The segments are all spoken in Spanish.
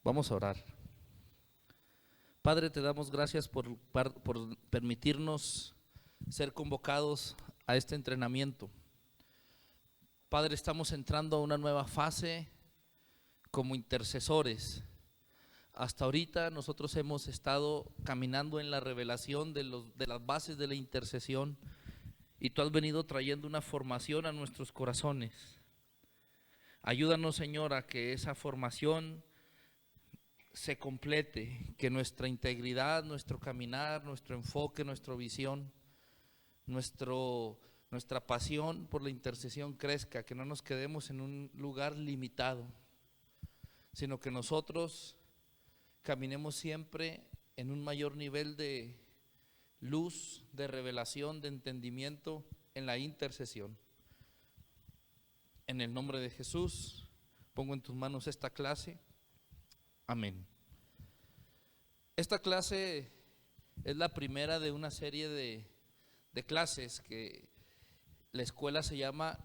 Vamos a orar. Padre, te damos gracias por permitirnos ser convocados a este entrenamiento. Padre, estamos entrando a una nueva fase como intercesores. Hasta ahorita nosotros hemos estado caminando en la revelación de las bases de la intercesión, y tú has venido trayendo una formación a nuestros corazones. Ayúdanos, Señor, a que esa formación se complete, que nuestra integridad, nuestro caminar, nuestro enfoque, nuestra visión, nuestra pasión por la intercesión crezca, que no nos quedemos en un lugar limitado, sino que nosotros caminemos siempre en un mayor nivel de luz, de revelación, de entendimiento en la intercesión. En el nombre de Jesús, pongo en tus manos esta clase. Amén. Esta clase es la primera de una serie de clases que la escuela se llama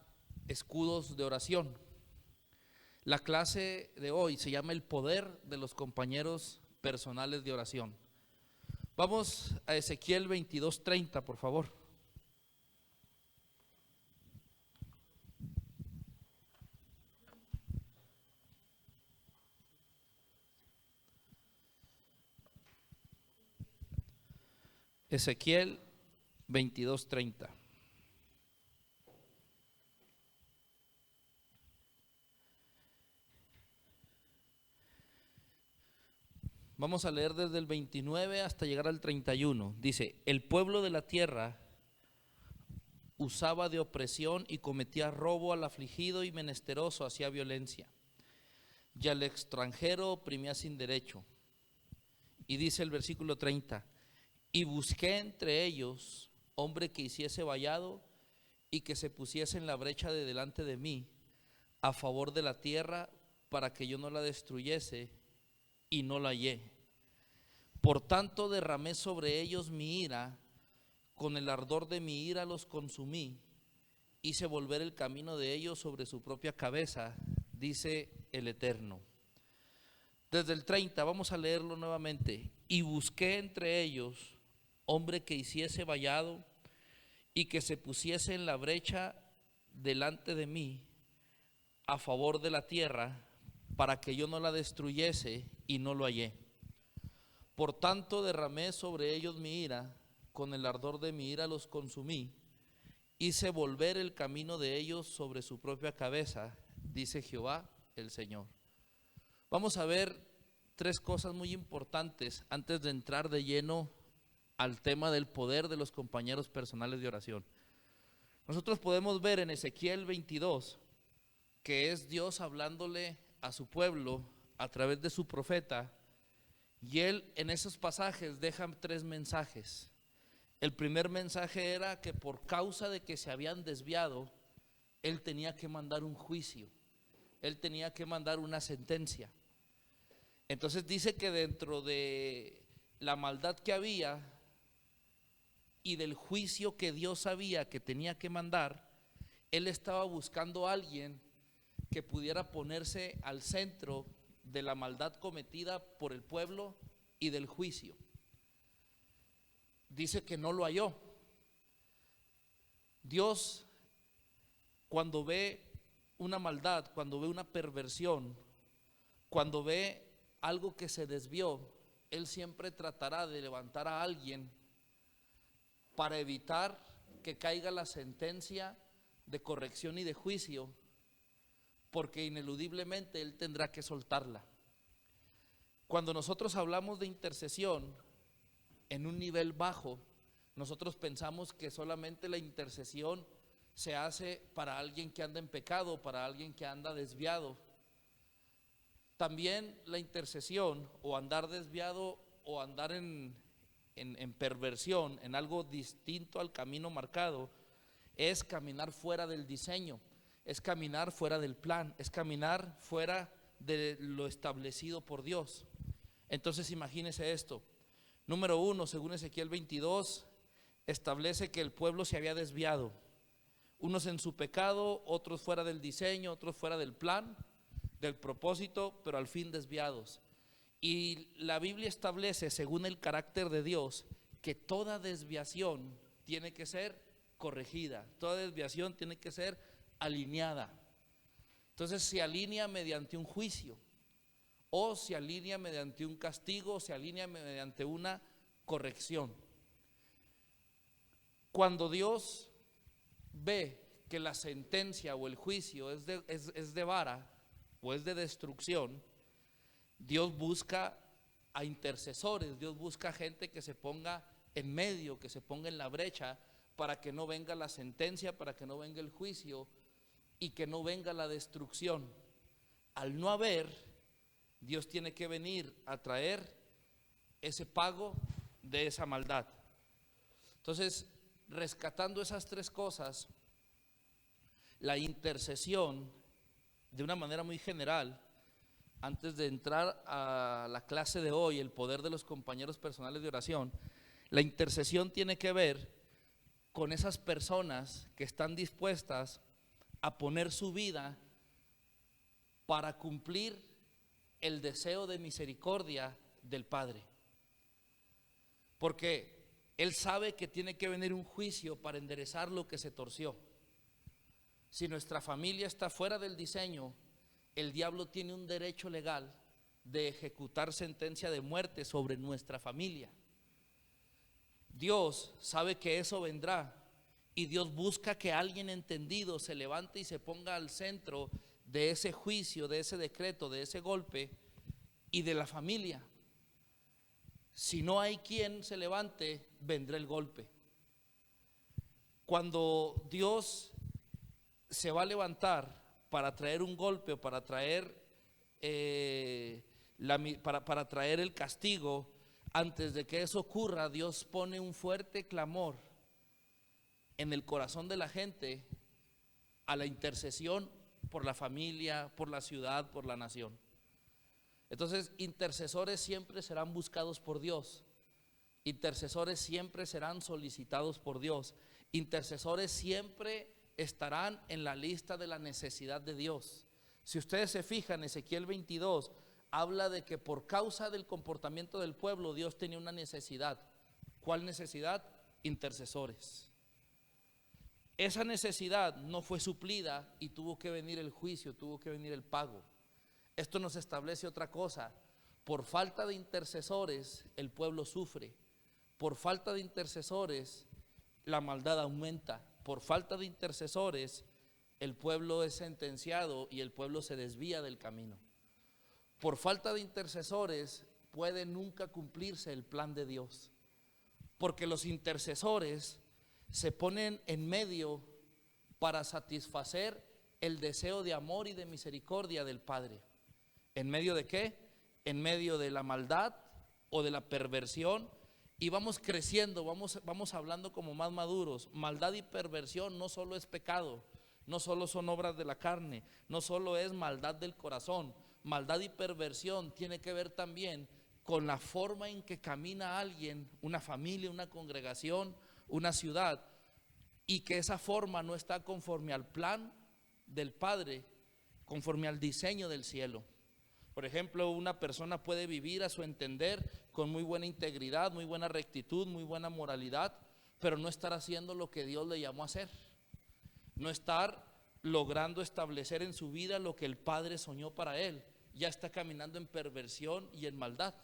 Escudos de Oración. La clase de hoy se llama El poder de los compañeros personales de oración. Vamos a Ezequiel 22:30, por favor. Ezequiel 22:30. Vamos a leer desde el 29 hasta llegar al 31. Dice: el pueblo de la tierra usaba de opresión y cometía robo al afligido y menesteroso, hacía violencia, y al extranjero oprimía sin derecho. Y dice el versículo 30: y busqué entre ellos hombre que hiciese vallado y que se pusiese en la brecha de delante de mí a favor de la tierra, para que yo no la destruyese, y no la hallé. Por tanto derramé sobre ellos mi ira, con el ardor de mi ira los consumí, hice volver el camino de ellos sobre su propia cabeza, dice el Eterno. Desde el 30 vamos a leerlo nuevamente. Y busqué entre ellos hombre que hiciese vallado y que se pusiese en la brecha delante de mí a favor de la tierra, para que yo no la destruyese, y no lo hallé. Por tanto derramé sobre ellos mi ira, con el ardor de mi ira los consumí, hice volver el camino de ellos sobre su propia cabeza, dice Jehová el Señor. Vamos a ver tres cosas muy importantes antes de entrar de lleno al tema del poder de los compañeros personales de oración. Nosotros podemos ver en Ezequiel 22 que es Dios hablándole a su pueblo a través de su profeta, y él en esos pasajes deja tres mensajes. El primer mensaje era que por causa de que se habían desviado, él tenía que mandar un juicio, él tenía que mandar una sentencia. Entonces dice que dentro de la maldad que había y del juicio que Dios sabía que tenía que mandar, él estaba buscando a alguien que pudiera ponerse al centro de la maldad cometida por el pueblo y del juicio. Dice que no lo halló. Dios, cuando ve una maldad, cuando ve una perversión, cuando ve algo que se desvió, Él siempre tratará de levantar a alguien para evitar que caiga la sentencia de corrección y de juicio, porque ineludiblemente Él tendrá que soltarla. Cuando nosotros hablamos de intercesión en un nivel bajo, nosotros pensamos que solamente la intercesión se hace para alguien que anda en pecado, para alguien que anda desviado. También la intercesión, o andar desviado, o andar en perversión, en algo distinto al camino marcado, es caminar fuera del diseño, es caminar fuera del plan, es caminar fuera de lo establecido por Dios. Entonces imagínese esto. Número uno, según Ezequiel 22, establece que el pueblo se había desviado, unos en su pecado, otros fuera del diseño, otros fuera del plan, del propósito, pero al fin desviados. Y la Biblia establece, según el carácter de Dios, que toda desviación tiene que ser corregida, toda desviación tiene que ser alineada. Entonces se alinea mediante un juicio, o se alinea mediante un castigo, o se alinea mediante una corrección. Cuando Dios ve que la sentencia o el juicio es de vara o es de destrucción, Dios busca a intercesores, Dios busca gente que se ponga en medio, que se ponga en la brecha, para que no venga la sentencia, para que no venga el juicio y que no venga la destrucción. Al no haber, Dios tiene que venir a traer ese pago de esa maldad. Entonces, rescatando esas tres cosas, la intercesión, de una manera muy general, antes de entrar a la clase de hoy, el poder de los compañeros personales de oración, la intercesión tiene que ver con esas personas que están dispuestas a poner su vida para cumplir el deseo de misericordia del Padre. Porque Él sabe que tiene que venir un juicio para enderezar lo que se torció. Si nuestra familia está fuera del diseño, el diablo tiene un derecho legal de ejecutar sentencia de muerte sobre nuestra familia. Dios sabe que eso vendrá y Dios busca que alguien entendido se levante y se ponga al centro de ese juicio, de ese decreto, de ese golpe y de la familia. Si no hay quien se levante, vendrá el golpe. Cuando Dios se va a levantar para traer un golpe o para traer para traer el castigo, antes de que eso ocurra, Dios pone un fuerte clamor en el corazón de la gente a la intercesión por la familia, por la ciudad, por la nación. Entonces, intercesores siempre serán buscados por Dios, intercesores siempre serán solicitados por Dios, intercesores siempre estarán en la lista de la necesidad de Dios. Si ustedes se fijan, Ezequiel 22 habla de que por causa del comportamiento del pueblo, Dios tenía una necesidad. ¿Cuál necesidad? Intercesores. Esa necesidad no fue suplida y tuvo que venir el juicio, tuvo que venir el pago. Esto nos establece otra cosa. Por falta de intercesores, el pueblo sufre. Por falta de intercesores, la maldad aumenta. Por falta de intercesores, el pueblo es sentenciado y el pueblo se desvía del camino. Por falta de intercesores, puede nunca cumplirse el plan de Dios. Porque los intercesores se ponen en medio para satisfacer el deseo de amor y de misericordia del Padre. ¿En medio de qué? En medio de la maldad o de la perversión. Y vamos creciendo, vamos hablando como más maduros. Maldad y perversión no solo es pecado, no solo son obras de la carne, no solo es maldad del corazón. Maldad y perversión tiene que ver también con la forma en que camina alguien, una familia, una congregación, una ciudad, y que esa forma no está conforme al plan del Padre, conforme al diseño del cielo. Por ejemplo, una persona puede vivir a su entender con muy buena integridad, muy buena rectitud, muy buena moralidad, pero no estar haciendo lo que Dios le llamó a hacer. No estar logrando establecer en su vida lo que el Padre soñó para él. Ya está caminando en perversión y en maldad.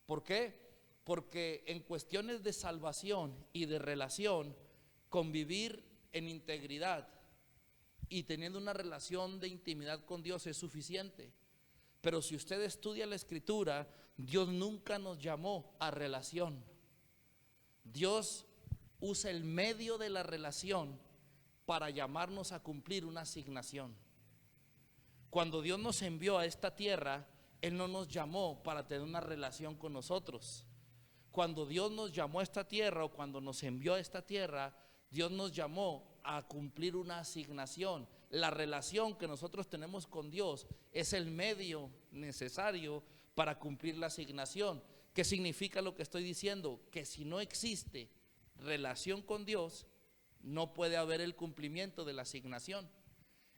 ¿Por qué? Porque en cuestiones de salvación y de relación, convivir en integridad y teniendo una relación de intimidad con Dios es suficiente. Pero si usted estudia la Escritura, Dios nunca nos llamó a relación. Dios usa el medio de la relación para llamarnos a cumplir una asignación. Cuando Dios nos envió a esta tierra, Él no nos llamó para tener una relación con nosotros. Cuando Dios nos llamó a esta tierra o cuando nos envió a esta tierra, Dios nos llamó a cumplir una asignación. La relación que nosotros tenemos con Dios es el medio necesario para cumplir la asignación. ¿Qué significa lo que estoy diciendo? Que si no existe relación con Dios, no puede haber el cumplimiento de la asignación.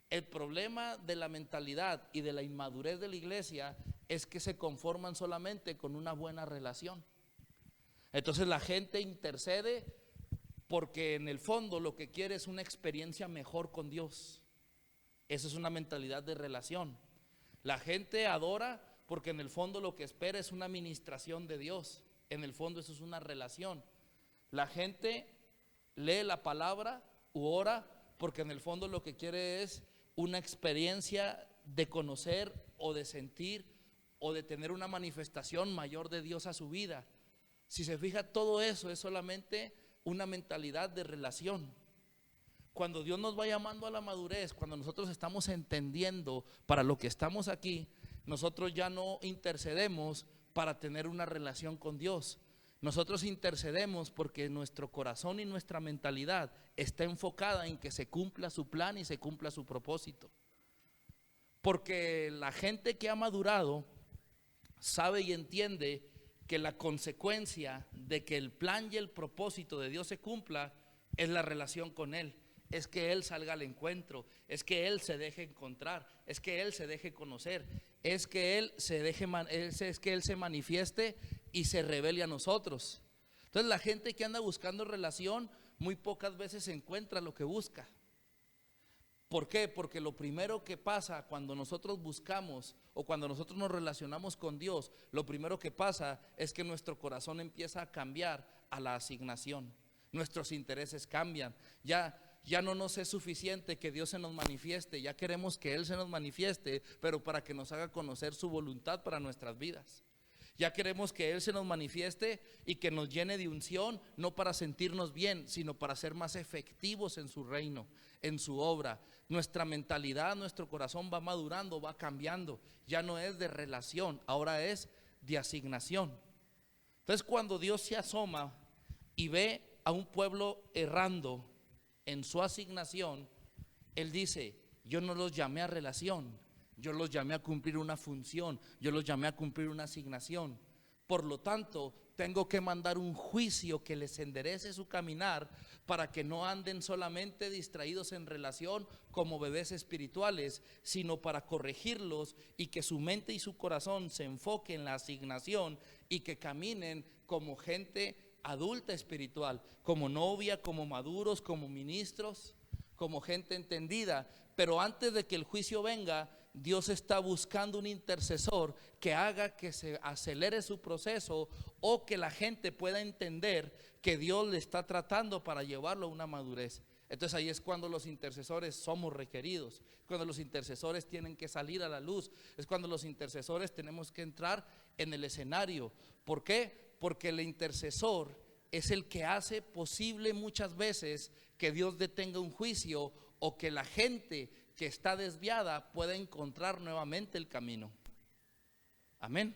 El problema de la mentalidad y de la inmadurez de la iglesia es que se conforman solamente con una buena relación. Entonces la gente intercede porque en el fondo lo que quiere es una experiencia mejor con Dios. Esa es una mentalidad de relación. La gente adora porque en el fondo lo que espera es una ministración de Dios. En el fondo eso es una relación. La gente lee la palabra u ora porque en el fondo lo que quiere es una experiencia de conocer o de sentir o de tener una manifestación mayor de Dios a su vida. Si se fija, todo eso es solamente una mentalidad de relación. Cuando Dios nos va llamando a la madurez, cuando nosotros estamos entendiendo para lo que estamos aquí, nosotros ya no intercedemos para tener una relación con Dios. Nosotros intercedemos porque nuestro corazón y nuestra mentalidad está enfocada en que se cumpla su plan y se cumpla su propósito. Porque la gente que ha madurado sabe y entiende que la consecuencia de que el plan y el propósito de Dios se cumpla es la relación con Él. Es que Él salga al encuentro, es que Él se deje encontrar, es que Él se deje conocer, es que Él se manifieste y se revele a nosotros. Entonces la gente que anda buscando relación muy pocas veces encuentra lo que busca. ¿Por qué? Porque lo primero que pasa cuando nosotros buscamos o cuando nosotros nos relacionamos con Dios, lo primero que pasa es que nuestro corazón empieza a cambiar a la asignación. Nuestros intereses cambian. Ya no nos es suficiente que Dios se nos manifieste, ya queremos que Él se nos manifieste, pero para que nos haga conocer su voluntad para nuestras vidas. Ya queremos que Él se nos manifieste y que nos llene de unción, no para sentirnos bien, sino para ser más efectivos en su reino, en su obra. Nuestra mentalidad, nuestro corazón va madurando, va cambiando. Ya no es de relación, ahora es de asignación. Entonces cuando Dios se asoma y ve a un pueblo errando en su asignación, Él dice: yo no los llamé a relación, yo los llamé a cumplir una función, yo los llamé a cumplir una asignación. Por lo tanto, tengo que mandar un juicio que les enderece su caminar para que no anden solamente distraídos en relación como bebés espirituales, sino para corregirlos y que su mente y su corazón se enfoquen en la asignación y que caminen como gente adulta espiritual, como novia, como maduros, como ministros, como gente entendida. Pero antes de que el juicio venga, Dios está buscando un intercesor que haga que se acelere su proceso o que la gente pueda entender que Dios le está tratando para llevarlo a una madurez. Entonces ahí es cuando los intercesores somos requeridos, cuando los intercesores tienen que salir a la luz, es cuando los intercesores tenemos que entrar en el escenario. ¿Por qué? Porque el intercesor es el que hace posible muchas veces que Dios detenga un juicio o que la gente que está desviada pueda encontrar nuevamente el camino. Amén.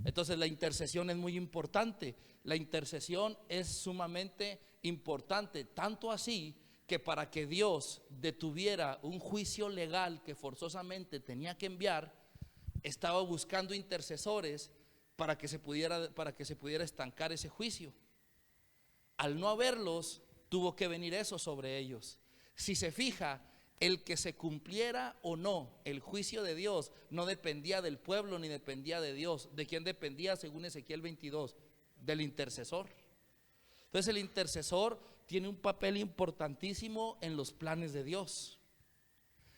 Entonces la intercesión es muy importante. La intercesión es sumamente importante, tanto así que para que Dios detuviera un juicio legal que forzosamente tenía que enviar, estaba buscando intercesores para que se pudiera estancar ese juicio. Al no haberlos, tuvo que venir eso sobre ellos. Si se fija, el que se cumpliera o no el juicio de Dios no dependía del pueblo ni dependía de Dios. ¿De quién dependía? Según Ezequiel 22, del intercesor. Entonces el intercesor tiene un papel importantísimo en los planes de Dios.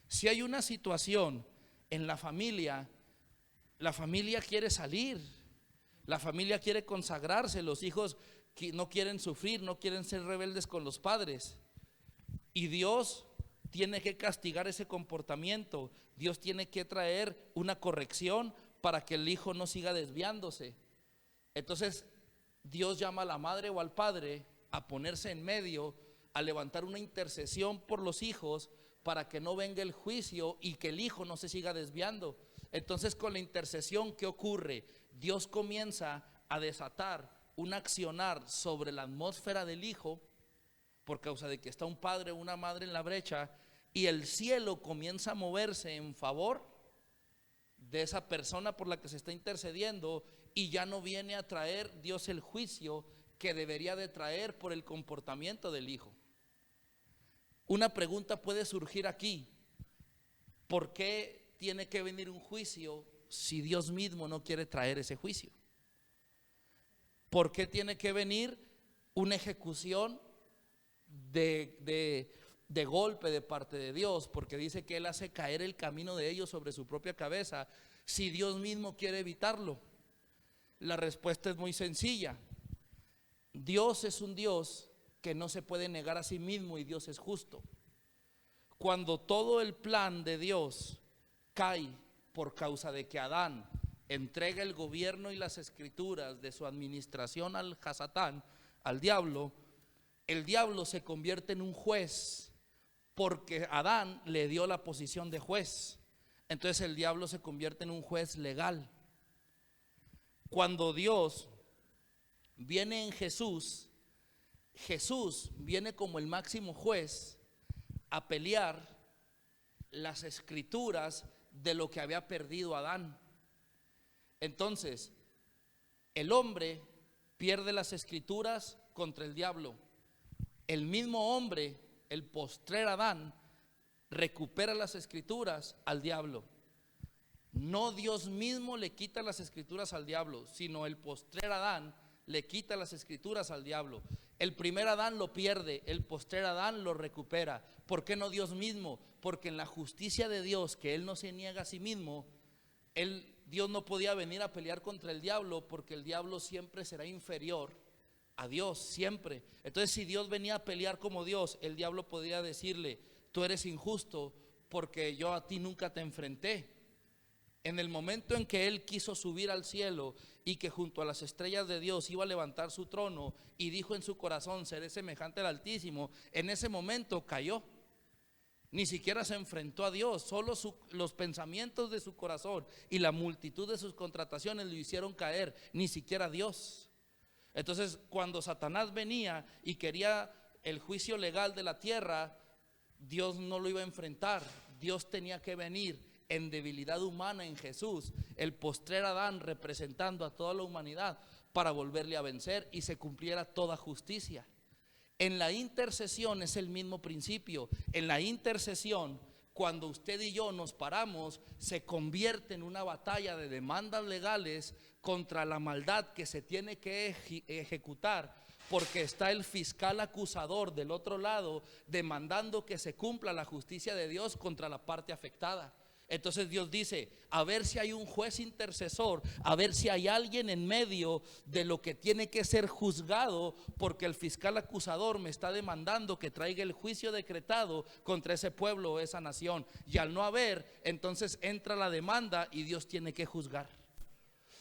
Si hay una situación en la familia quiere salir, la familia quiere consagrarse, los hijos no quieren sufrir, no quieren ser rebeldes con los padres, y Dios tiene que castigar ese comportamiento. Dios tiene que traer una corrección para que el hijo no siga desviándose. Entonces Dios llama a la madre o al padre a ponerse en medio, a levantar una intercesión por los hijos para que no venga el juicio y que el hijo no se siga desviando. Entonces con la intercesión, ¿qué ocurre? Dios comienza a desatar un accionar sobre la atmósfera del hijo por causa de que está un padre o una madre en la brecha, y el cielo comienza a moverse en favor de esa persona por la que se está intercediendo, y ya no viene a traer Dios el juicio que debería de traer por el comportamiento del hijo. Una pregunta puede surgir aquí: ¿por qué tiene que venir un juicio si Dios mismo no quiere traer ese juicio? ¿Por qué tiene que venir una ejecución de golpe de parte de Dios? Porque dice que Él hace caer el camino de ellos sobre su propia cabeza, si Dios mismo quiere evitarlo. La respuesta es muy sencilla. Dios es un Dios que no se puede negar a sí mismo, y Dios es justo. Cuando todo el plan de Dios cae por causa de que Adán entrega el gobierno y las escrituras de su administración al Hasatán, al diablo, el diablo se convierte en un juez porque Adán le dio la posición de juez. Entonces el diablo se convierte en un juez legal. Cuando Dios viene en Jesús, Jesús viene como el máximo juez a pelear las escrituras de lo que había perdido Adán. Entonces, el hombre pierde las escrituras contra el diablo. El mismo hombre, el postrer Adán, recupera las escrituras al diablo. No Dios mismo le quita las escrituras al diablo, sino el postrer Adán le quita las escrituras al diablo. El primer Adán lo pierde, el postrer Adán lo recupera. ¿Por qué no Dios mismo? Porque en la justicia de Dios, que Él no se niega a sí mismo, Dios no podía venir a pelear contra el diablo, porque el diablo siempre será inferior a Dios, siempre. Entonces, si Dios venía a pelear como Dios, el diablo podía decirle: tú eres injusto porque yo a ti nunca te enfrenté. En el momento en que Él quiso subir al cielo y que junto a las estrellas de Dios iba a levantar su trono, y dijo en su corazón: seré semejante al Altísimo, en ese momento cayó. Ni siquiera se enfrentó a Dios, solo los pensamientos de su corazón y la multitud de sus contrataciones lo hicieron caer, ni siquiera Dios. Entonces, cuando Satanás venía y quería el juicio legal de la tierra, Dios no lo iba a enfrentar. Dios tenía que venir en debilidad humana en Jesús, el postrer Adán, representando a toda la humanidad, para volverle a vencer y se cumpliera toda justicia. En la intercesión es el mismo principio. En la intercesión, cuando usted y yo nos paramos, se convierte en una batalla de demandas legales contra la maldad que se tiene que ejecutar, porque está el fiscal acusador del otro lado demandando que se cumpla la justicia de Dios contra la parte afectada. Entonces Dios dice: a ver si hay un juez intercesor, a ver si hay alguien en medio de lo que tiene que ser juzgado, porque el fiscal acusador me está demandando que traiga el juicio decretado contra ese pueblo o esa nación. Y al no haber, entonces entra la demanda y Dios tiene que juzgar.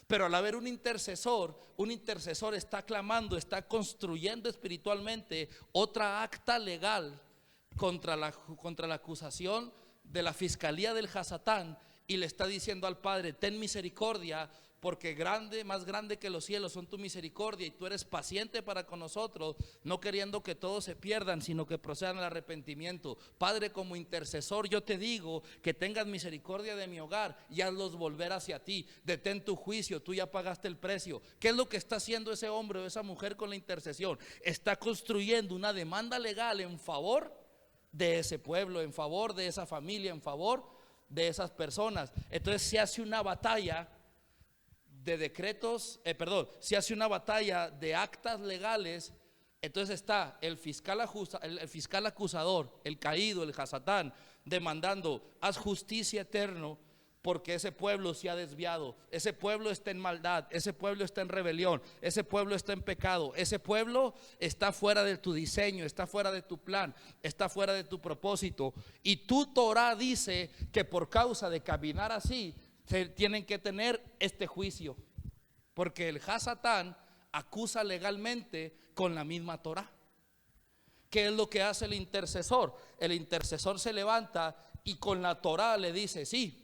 Pero al haber un intercesor está clamando, está construyendo espiritualmente otra acta legal contra la acusación de la fiscalía del Hasatán, y le está diciendo al Padre: ten misericordia, porque más grande que los cielos son tu misericordia, y tú eres paciente para con nosotros, no queriendo que todos se pierdan, sino que procedan al arrepentimiento. Padre, como intercesor yo te digo que tengas misericordia de mi hogar y hazlos volver hacia ti. Detén tu juicio, tú ya pagaste el precio. ¿Qué es lo que está haciendo ese hombre o esa mujer con la intercesión? Está construyendo una demanda legal en favor de ese pueblo, en favor de esa familia, en favor de esas personas. Entonces se hace una batalla de decretos, se hace una batalla de actas legales. Entonces está el fiscal acusador, el caído, el Hasatán, demandando: haz justicia eterno, porque ese pueblo se ha desviado, ese pueblo está en maldad, ese pueblo está en rebelión, ese pueblo está en pecado, ese pueblo está fuera de tu diseño, está fuera de tu plan, está fuera de tu propósito. Y tu Torah dice que por causa de caminar así, se tienen que tener este juicio, porque el Hasatán acusa legalmente con la misma Torah. ¿Qué es lo que hace el intercesor? El intercesor se levanta y con la Torah le dice: sí,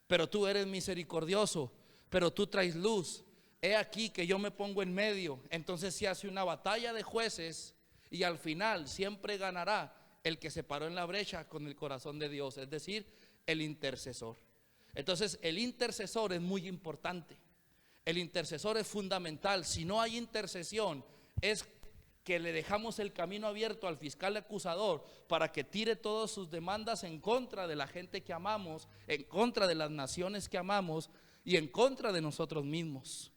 pero tú eres misericordioso, pero tú traes luz. He aquí que yo me pongo en medio. Entonces se hace una batalla de jueces, y al final siempre ganará el que se paró en la brecha con el corazón de Dios, es decir, el intercesor. Entonces el intercesor es muy importante. El intercesor es fundamental. Si no hay intercesión, es que le dejamos el camino abierto al fiscal acusador para que tire todas sus demandas en contra de la gente que amamos, en contra de las naciones que amamos, y en contra de nosotros mismos.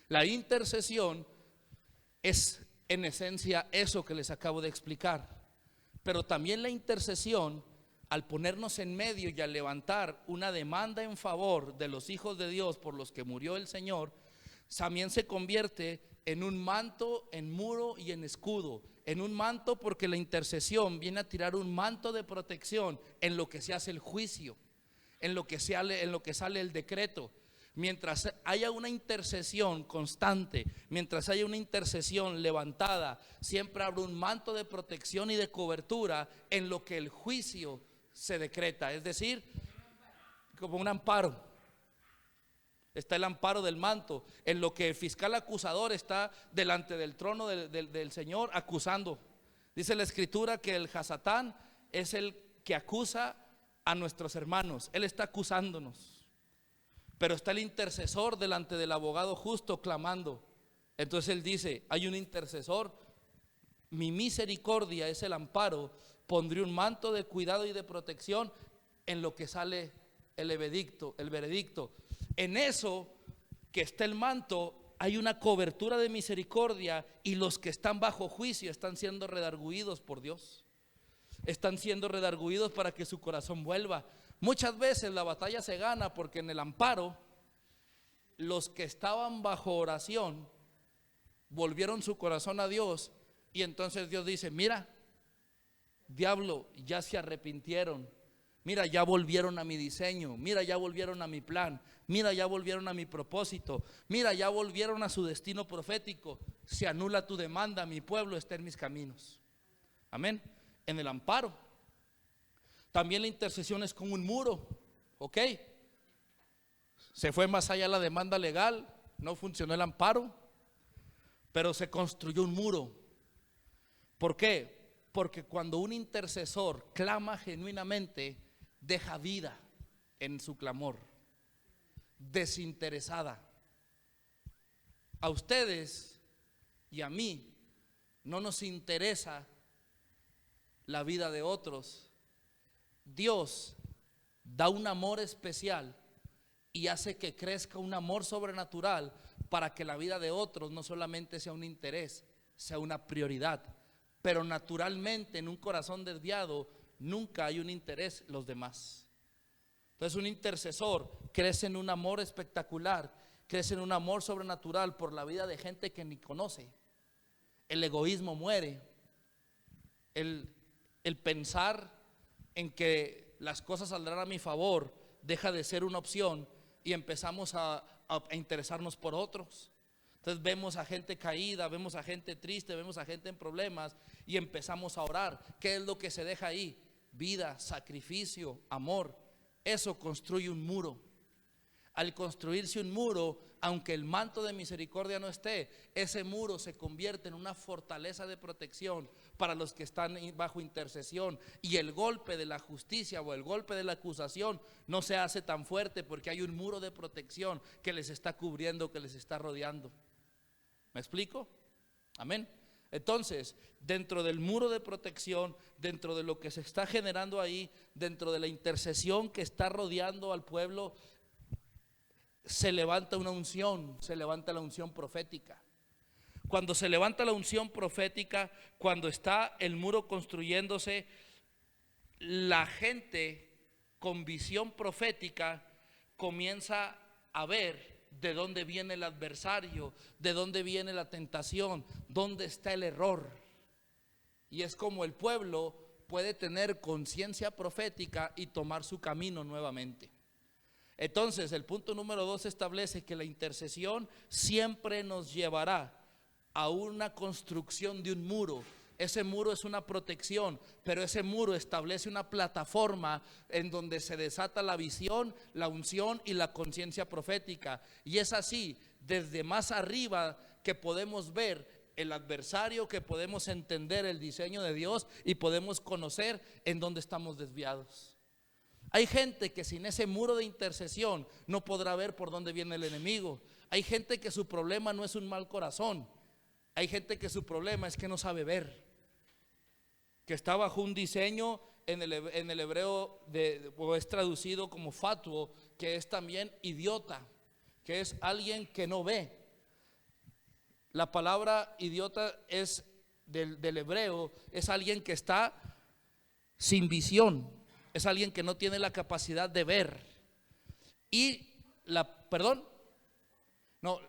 La intercesión es en esencia eso que les acabo de explicar, pero también la intercesión, al ponernos en medio y al levantar una demanda en favor de los hijos de Dios por los que murió el Señor, también se convierte en un manto, en muro y en escudo. En un manto porque la intercesión viene a tirar un manto de protección en lo que se hace el juicio, en lo que sale el decreto. Mientras haya una intercesión constante, mientras haya una intercesión levantada, siempre habrá un manto de protección y de cobertura en lo que el juicio se decreta. Es decir, como un amparo. Está el amparo del manto, en lo que el fiscal acusador está delante del trono del Señor acusando. Dice la escritura que el Hasatán es el que acusa a nuestros hermanos. Él está acusándonos. Pero está el intercesor delante del abogado justo clamando. Entonces él dice, hay un intercesor, mi misericordia es el amparo, pondré un manto de cuidado y de protección en lo que sale el veredicto. En eso que está el manto hay una cobertura de misericordia, y los que están bajo juicio están siendo redarguidos por Dios. Están siendo redarguidos para que su corazón vuelva. Muchas veces la batalla se gana porque en el amparo los que estaban bajo oración volvieron su corazón a Dios, y entonces Dios dice, mira, diablo, ya se arrepintieron, mira, ya volvieron a mi diseño, mira, ya volvieron a mi plan, mira, ya volvieron a mi propósito, mira, ya volvieron a su destino profético. Se anula tu demanda, mi pueblo está en mis caminos. Amén. En el amparo. También la intercesión es como un muro, ¿ok? Se fue más allá la demanda legal, no funcionó el amparo, pero se construyó un muro. ¿Por qué? Porque cuando un intercesor clama genuinamente, deja vida en su clamor, desinteresada. A ustedes y a mí no nos interesa la vida de otros. Dios da un amor especial y hace que crezca un amor sobrenatural para que la vida de otros no solamente sea un interés, sea una prioridad. Pero naturalmente en un corazón desviado nunca hay un interés los demás. Entonces un intercesor crece en un amor espectacular, crece en un amor sobrenatural por la vida de gente que ni conoce. El egoísmo muere, el pensar en que las cosas saldrán a mi favor deja de ser una opción, y empezamos a interesarnos por otros. Entonces vemos a gente caída, vemos a gente triste, vemos a gente en problemas, y empezamos a orar. ¿Qué es lo que se deja ahí? Vida, sacrificio, amor. Eso construye un muro. Al construirse un muro, aunque el manto de misericordia no esté, ese muro se convierte en una fortaleza de protección para los que están bajo intercesión, y el golpe de la justicia o el golpe de la acusación no se hace tan fuerte porque hay un muro de protección que les está cubriendo, que les está rodeando. ¿Me explico? Amén. Entonces, dentro del muro de protección, dentro de lo que se está generando ahí, dentro de la intercesión que está rodeando al pueblo, se levanta una unción, se levanta la unción profética. Cuando se levanta la unción profética, cuando está el muro construyéndose, la gente con visión profética comienza a ver de dónde viene el adversario, de dónde viene la tentación, dónde está el error. Y es como el pueblo puede tener conciencia profética y tomar su camino nuevamente. Entonces el punto número 2 establece que la intercesión siempre nos llevará a una construcción de un muro. Ese muro es una protección, pero ese muro establece una plataforma en donde se desata la visión, la unción y la conciencia profética. Y es así, desde más arriba, que podemos ver el adversario, que podemos entender el diseño de Dios y podemos conocer en dónde estamos desviados. Hay gente que sin ese muro de intercesión no podrá ver por dónde viene el enemigo. Hay gente que su problema no es un mal corazón. Hay gente que su problema es que no sabe ver, que está bajo un diseño en el hebreo o es traducido como fatuo, que es también idiota, que es alguien que no ve. La palabra idiota es del hebreo, es alguien que está sin visión, es alguien que no tiene la capacidad de ver. Y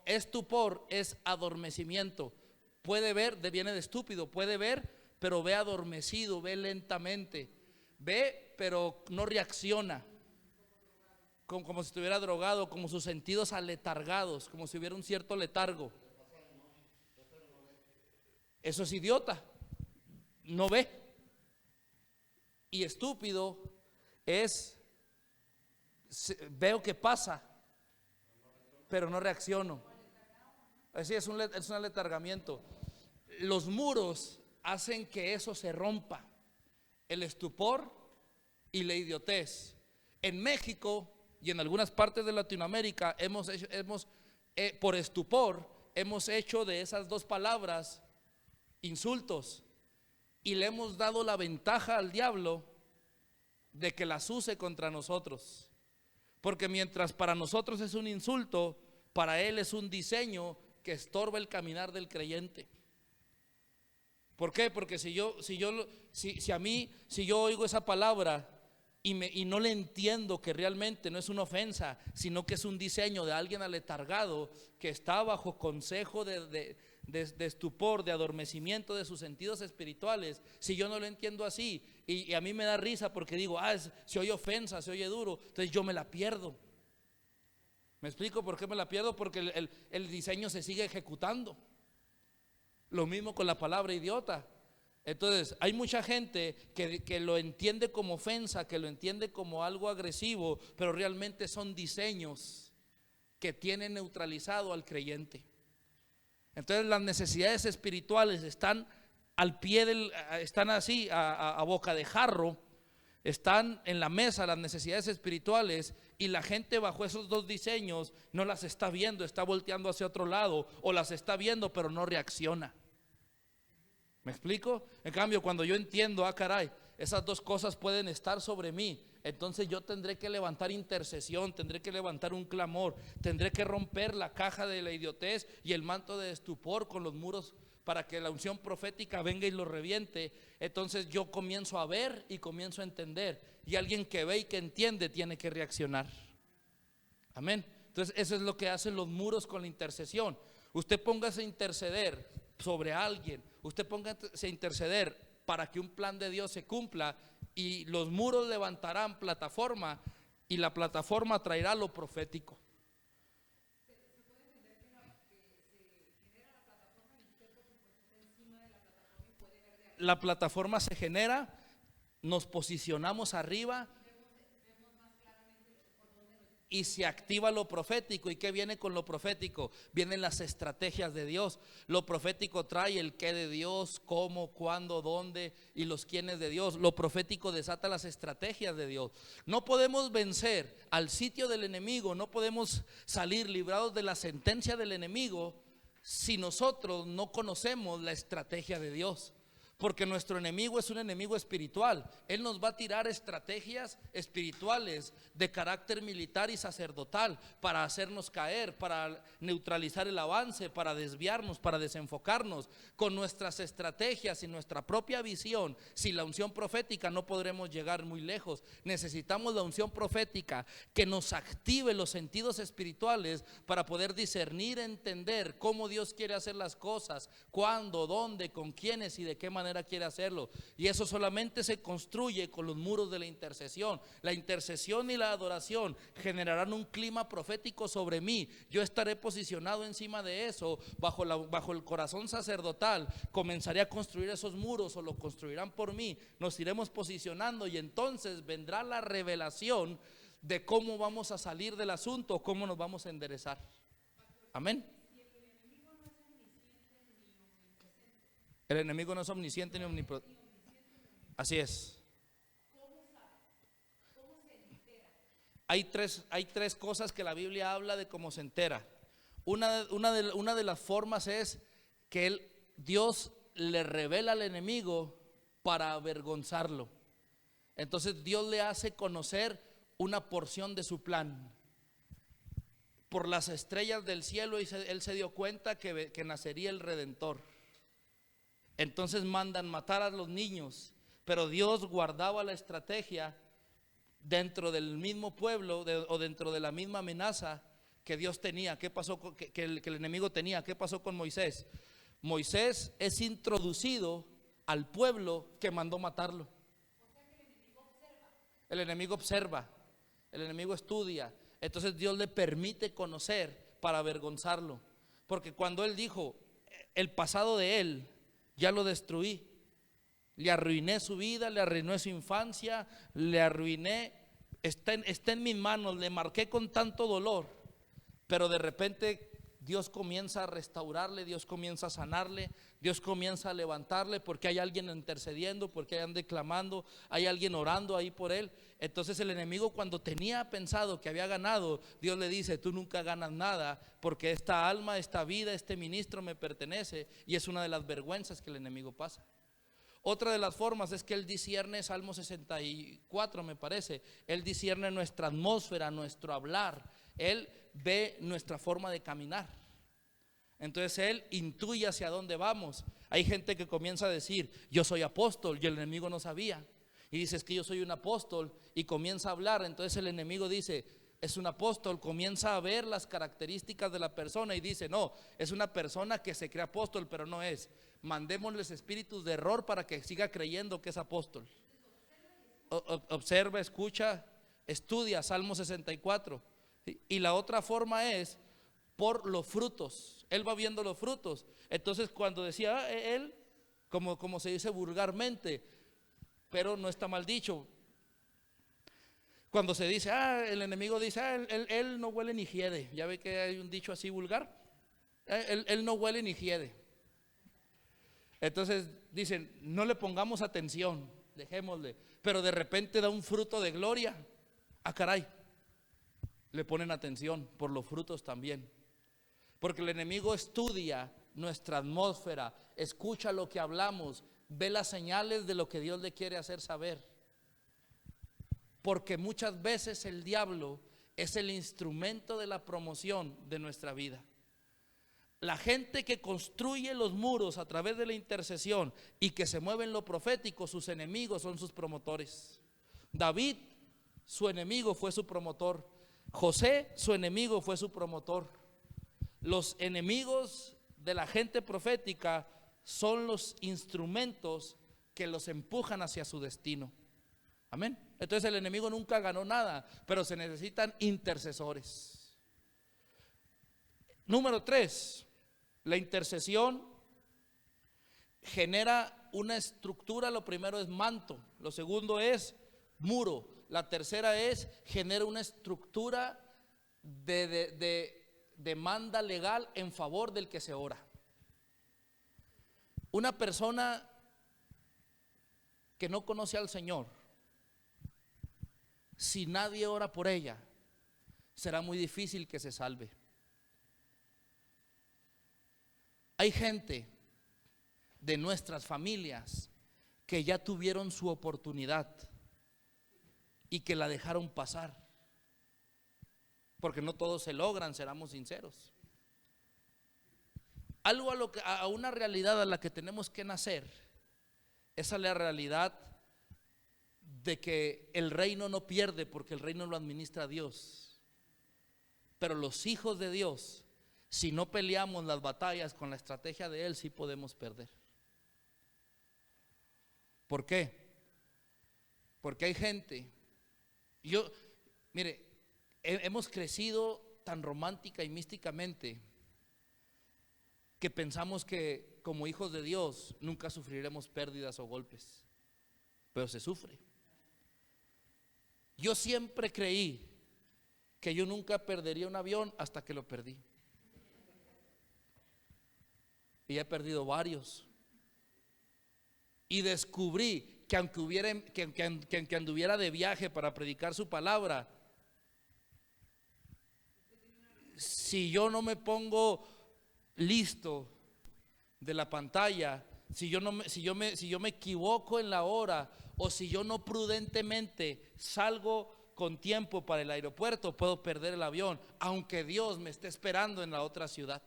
estupor es adormecimiento. Puede ver, viene de estúpido, puede ver, pero ve adormecido, ve lentamente, ve pero no reacciona, como si estuviera drogado, como sus sentidos aletargados, como si hubiera un cierto letargo. Eso es idiota, no ve. Y estúpido es, veo que pasa, pero no reacciono. Así es un aletargamiento. Los muros hacen que eso se rompa, el estupor y la idiotez. En México y en algunas partes de Latinoamérica por estupor hemos hecho de esas dos palabras insultos y le hemos dado la ventaja al diablo de que las use contra nosotros. Porque mientras para nosotros es un insulto, para él es un diseño que estorba el caminar del creyente. ¿Por qué? Porque si yo oigo esa palabra y no le entiendo que realmente no es una ofensa, sino que es un diseño de alguien aletargado que está bajo consejo de estupor, de adormecimiento de sus sentidos espirituales, si yo no lo entiendo así y a mí me da risa porque digo, se oye ofensa, se oye duro, entonces yo me la pierdo. ¿Me explico por qué me la pierdo? Porque el diseño se sigue ejecutando. Lo mismo con la palabra idiota. Entonces hay mucha gente que lo entiende como ofensa, que lo entiende como algo agresivo, pero realmente son diseños que tienen neutralizado al creyente. Entonces las necesidades espirituales están al pie están así a boca de jarro, están en la mesa las necesidades espirituales, y la gente bajo esos dos diseños no las está viendo, está volteando hacia otro lado, o las está viendo pero no reacciona. ¿Me explico? En cambio, cuando yo entiendo, caray, esas dos cosas pueden estar sobre mí, entonces yo tendré que levantar intercesión, tendré que levantar un clamor, tendré que romper la caja de la idiotez y el manto de estupor con los muros para que la unción profética venga y lo reviente. Entonces yo comienzo a ver y comienzo a entender, y alguien que ve y que entiende tiene que reaccionar. Amén. Entonces eso es lo que hacen los muros con la intercesión. Usted póngase a interceder sobre alguien, usted póngase a interceder para que un plan de Dios se cumpla, y los muros levantarán plataforma, y la plataforma traerá lo profético. La plataforma se genera, nos posicionamos arriba y se activa lo profético. ¿Y qué viene con lo profético? Vienen las estrategias de Dios. Lo profético trae el qué de Dios, cómo, cuándo, dónde y los quiénes de Dios. Lo profético desata las estrategias de Dios. No podemos vencer al sitio del enemigo, no podemos salir librados de la sentencia del enemigo si nosotros no conocemos la estrategia de Dios. Porque nuestro enemigo es un enemigo espiritual. Él nos va a tirar estrategias espirituales de carácter militar y sacerdotal para hacernos caer, para neutralizar el avance, para desviarnos, para desenfocarnos. Con nuestras estrategias y nuestra propia visión, sin la unción profética no podremos llegar muy lejos. Necesitamos la unción profética que nos active los sentidos espirituales para poder discernir, entender cómo Dios quiere hacer las cosas, cuándo, dónde, con quiénes y de qué manera quiere hacerlo. Y eso solamente se construye con los muros de la intercesión. La intercesión y la adoración generarán un clima profético sobre mí. Yo estaré posicionado encima de eso, bajo el corazón sacerdotal. Comenzaré a construir esos muros, o lo construirán por mí. Nos iremos posicionando, y entonces vendrá la revelación de cómo vamos a salir del asunto, cómo nos vamos a enderezar. Amén. El enemigo no es omnisciente ni omnipotente. Así es. Hay tres cosas que la Biblia habla de cómo se entera. Una de las formas es que Dios le revela al enemigo para avergonzarlo. Entonces Dios le hace conocer una porción de su plan. por las estrellas del cielo, y él se dio cuenta que nacería el Redentor. Entonces mandan matar a los niños, pero Dios guardaba la estrategia dentro del mismo pueblo o dentro de la misma amenaza que Dios tenía. ¿Qué pasó que el enemigo tenía? ¿Qué pasó con Moisés? Moisés es introducido al pueblo que mandó matarlo. El enemigo observa, el enemigo estudia. Entonces Dios le permite conocer para avergonzarlo. Porque cuando él dijo, el pasado de él ya lo destruí, le arruiné su vida, le arruiné su infancia, le arruiné, está en mis manos, le marqué con tanto dolor. Pero de repente Dios comienza a restaurarle, Dios comienza a sanarle, Dios comienza a levantarle, porque hay alguien intercediendo, porque hay alguien clamando, hay alguien orando ahí por él. Entonces el enemigo, cuando tenía pensado que había ganado, Dios le dice: tú nunca ganas nada, porque esta alma, esta vida, este ministro me pertenece. Y es una de las vergüenzas que el enemigo pasa. Otra de las formas es que él discierne, Salmo 64 me parece, él discierne nuestra atmósfera, nuestro hablar. Él ve nuestra forma de caminar. Entonces él intuye hacia dónde vamos. Hay gente que comienza a decir: yo soy apóstol, y el enemigo no sabía. Y dice: es que yo soy un apóstol, y comienza a hablar. Entonces el enemigo dice: es un apóstol. Comienza a ver las características de la persona y dice: no, es una persona que se cree apóstol, pero no es. Mandémosles espíritus de error para que siga creyendo que es apóstol. Observa, escucha, estudia Salmo 64. Y la otra forma es por los frutos. Él va viendo los frutos. Entonces cuando decía él, como se dice vulgarmente, pero no está mal dicho, cuando se dice, el enemigo dice, él no huele ni hiede. Ya ve que hay un dicho así vulgar, él no huele ni hiede. Entonces dicen: no le pongamos atención, dejémosle. Pero de repente da un fruto de gloria. Caray, le ponen atención por los frutos también. Porque el enemigo estudia nuestra atmósfera, escucha lo que hablamos, ve las señales de lo que Dios le quiere hacer saber. Porque muchas veces el diablo es el instrumento de la promoción de nuestra vida. La gente que construye los muros a través de la intercesión y que se mueve en lo profético, sus enemigos son sus promotores. David, su enemigo fue su promotor. José, su enemigo fue su promotor. Los enemigos de la gente profética son los instrumentos que los empujan hacia su destino. Amén. Entonces el enemigo nunca ganó nada, pero se necesitan intercesores. Número 3, la intercesión genera una estructura. Lo primero es manto, lo segundo es muro, la tercera es genera una estructura de demanda legal en favor del que se ora. Una persona que no conoce al Señor, si nadie ora por ella, será muy difícil que se salve. Hay gente de nuestras familias que ya tuvieron su oportunidad y que la dejaron pasar, porque no todos se logran, seamos sinceros. A una realidad a la que tenemos que nacer es a la realidad de que el reino no pierde, porque el reino lo administra Dios. Pero los hijos de Dios, si no peleamos las batallas con la estrategia de Él, sí podemos perder. ¿Por qué? Porque hay gente, mire, hemos crecido tan romántica y místicamente que pensamos que como hijos de Dios nunca sufriremos pérdidas o golpes, pero se sufre. Yo siempre creí que yo nunca perdería un avión hasta que lo perdí. Y he perdido varios. Y descubrí que aunque anduviera de viaje para predicar su palabra, si yo no me pongo listo de la pantalla, si yo me equivoco en la hora, o si yo no prudentemente salgo con tiempo para el aeropuerto, puedo perder el avión, aunque Dios me esté esperando en la otra ciudad.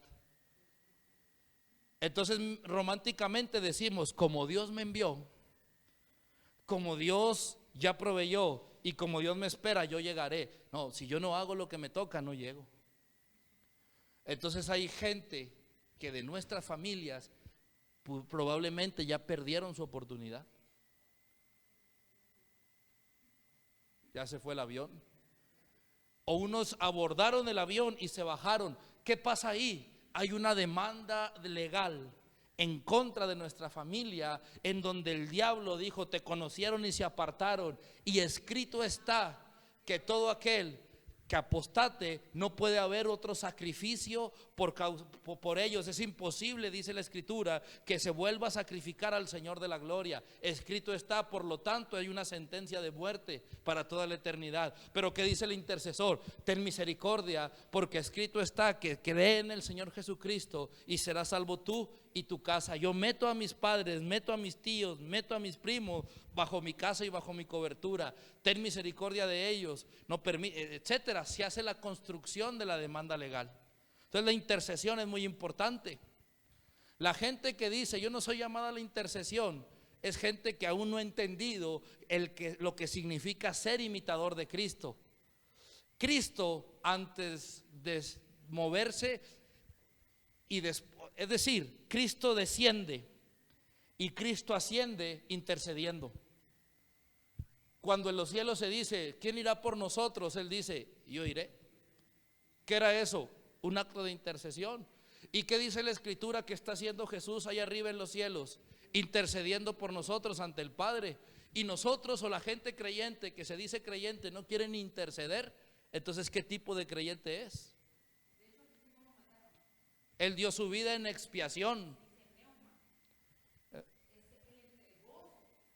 Entonces románticamente decimos, como Dios me envió, como Dios ya proveyó y como Dios me espera, yo llegaré. No, si yo no hago lo que me toca, no llego. Entonces hay gente que de nuestras familias probablemente ya perdieron su oportunidad. Ya se fue el avión. O unos abordaron el avión y se bajaron. ¿Qué pasa ahí? Hay una demanda legal en contra de nuestra familia, en donde el diablo dijo: te conocieron y se apartaron, y escrito está que todo aquel que apostate, no puede haber otro sacrificio por ellos. Es imposible, dice la Escritura, que se vuelva a sacrificar al Señor de la gloria. Escrito está, por lo tanto hay una sentencia de muerte para toda la eternidad. Pero ¿qué dice el intercesor? Ten misericordia, porque escrito está que cree en el Señor Jesucristo y serás salvo tú y tu casa. Yo meto a mis padres, meto a mis tíos, meto a mis primos bajo mi casa y bajo mi cobertura. Ten misericordia de ellos, no permite, etcétera. Se hace la construcción de la demanda legal. Entonces la intercesión es muy importante. La gente que dice yo no soy llamada a la intercesión es gente que aún no ha entendido lo que significa ser imitador de Cristo. Cristo, antes de moverse es decir, Cristo desciende y Cristo asciende intercediendo. Cuando en los cielos se dice ¿quién irá por nosotros?, Él dice yo iré. ¿Qué era eso? Un acto de intercesión. ¿Y qué dice la Escritura que está haciendo Jesús allá arriba en los cielos? Intercediendo por nosotros ante el Padre. Y nosotros, o la gente creyente que se dice creyente, no quieren interceder. Entonces, ¿qué tipo de creyente es? Él dio su vida en expiación.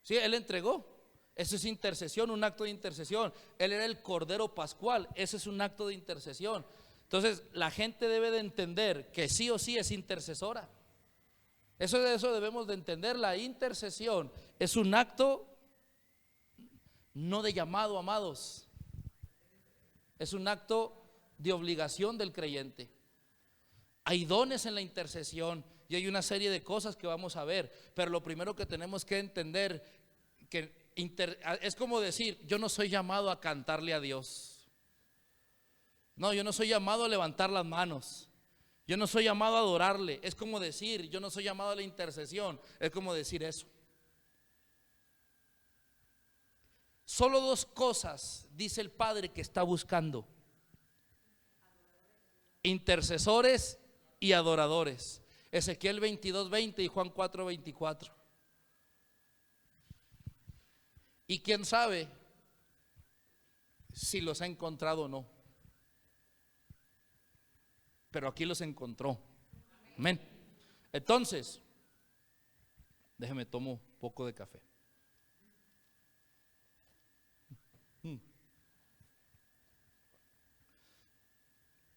Sí, Él entregó. Eso es intercesión, un acto de intercesión. Él era el Cordero Pascual. Ese es un acto de intercesión. Entonces la gente debe de entender que sí o sí es intercesora. Eso debemos de entender. La intercesión es un acto no de llamado, amados. Es un acto de obligación del creyente. Hay dones en la intercesión y hay una serie de cosas que vamos a ver. Pero lo primero que tenemos que entender que es como decir yo no soy llamado a cantarle a Dios. No, yo no soy llamado a levantar las manos. Yo no soy llamado a adorarle. Es como decir yo no soy llamado a la intercesión. Es como decir eso. Solo dos cosas dice el Padre que está buscando: intercesores y adoradores. Ezequiel 22:20 y Juan 4:24. Y quién sabe si los ha encontrado o no, pero aquí los encontró. Amén. Entonces, déjeme tomo un poco de café.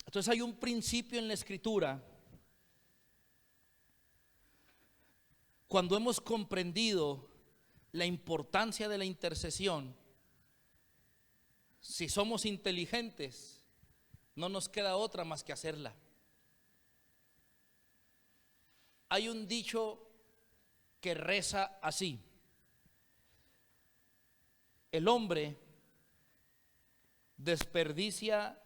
Entonces hay un principio en la Escritura. Cuando hemos comprendido la importancia de la intercesión, si somos inteligentes, no nos queda otra más que hacerla. Hay un dicho que reza así: el hombre desperdicia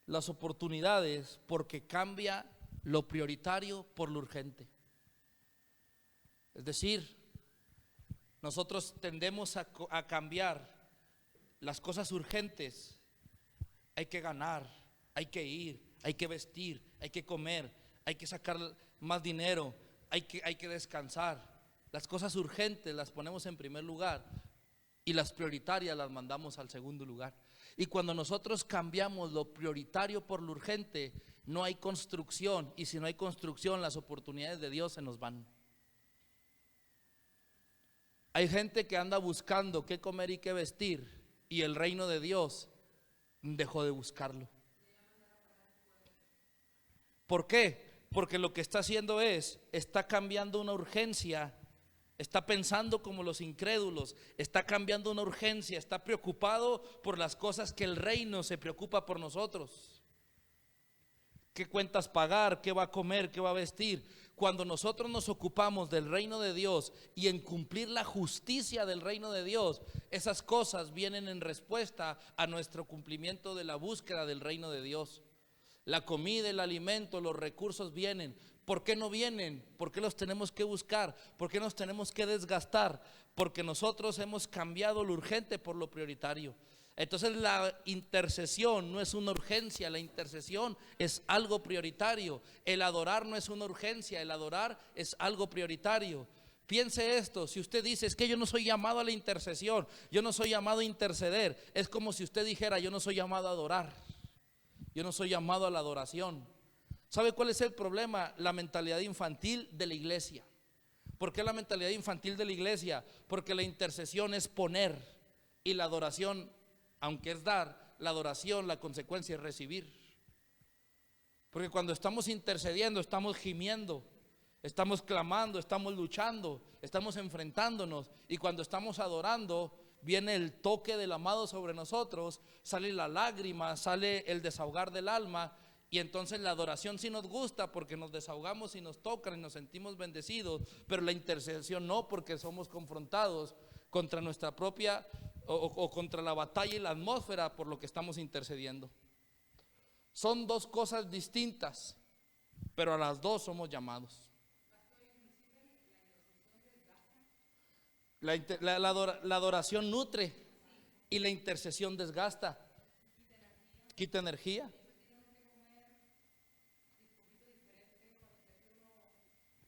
las oportunidades porque cambia lo prioritario por lo urgente. Es decir, nosotros tendemos a cambiar las cosas urgentes. Hay que ganar, hay que ir, hay que vestir, hay que comer, hay que sacar más dinero, hay que descansar. Las cosas urgentes las ponemos en primer lugar y las prioritarias las mandamos al segundo lugar. Y cuando nosotros cambiamos lo prioritario por lo urgente, no hay construcción, y si no hay construcción, las oportunidades de Dios se nos van. Hay gente que anda buscando qué comer y qué vestir, y el reino de Dios dejó de buscarlo. ¿Por qué? Porque lo que está haciendo está cambiando una urgencia está pensando como los incrédulos, está cambiando una urgencia, está preocupado por las cosas que el reino se preocupa por nosotros. ¿Qué cuentas pagar? ¿Qué va a comer? ¿Qué va a vestir? Cuando nosotros nos ocupamos del reino de Dios y en cumplir la justicia del reino de Dios, esas cosas vienen en respuesta a nuestro cumplimiento de la búsqueda del reino de Dios. La comida, el alimento, los recursos vienen. ¿Por qué no vienen? ¿Por qué los tenemos que buscar? ¿Por qué nos tenemos que desgastar? Porque nosotros hemos cambiado lo urgente por lo prioritario. Entonces la intercesión no es una urgencia, la intercesión es algo prioritario. El adorar no es una urgencia, el adorar es algo prioritario. Piense esto, si usted dice, es que yo no soy llamado a la intercesión, yo no soy llamado a interceder, es como si usted dijera, yo no soy llamado a adorar, yo no soy llamado a la adoración. ¿Sabe cuál es el problema? La mentalidad infantil de la iglesia. ¿Por qué la mentalidad infantil de la iglesia? Porque la intercesión es poner y la adoración, aunque es dar, la adoración, la consecuencia es recibir. Porque cuando estamos intercediendo, estamos gimiendo, estamos clamando, estamos luchando, estamos enfrentándonos. Y cuando estamos adorando, viene el toque del amado sobre nosotros, sale la lágrima, sale el desahogar del alma. Y entonces la adoración sí nos gusta porque nos desahogamos y nos tocan y nos sentimos bendecidos. Pero la intercesión no, porque somos confrontados contra nuestra propia o contra la batalla y la atmósfera por lo que estamos intercediendo. Son dos cosas distintas, pero a las dos somos llamados. La adoración nutre y la intercesión desgasta, quita energía.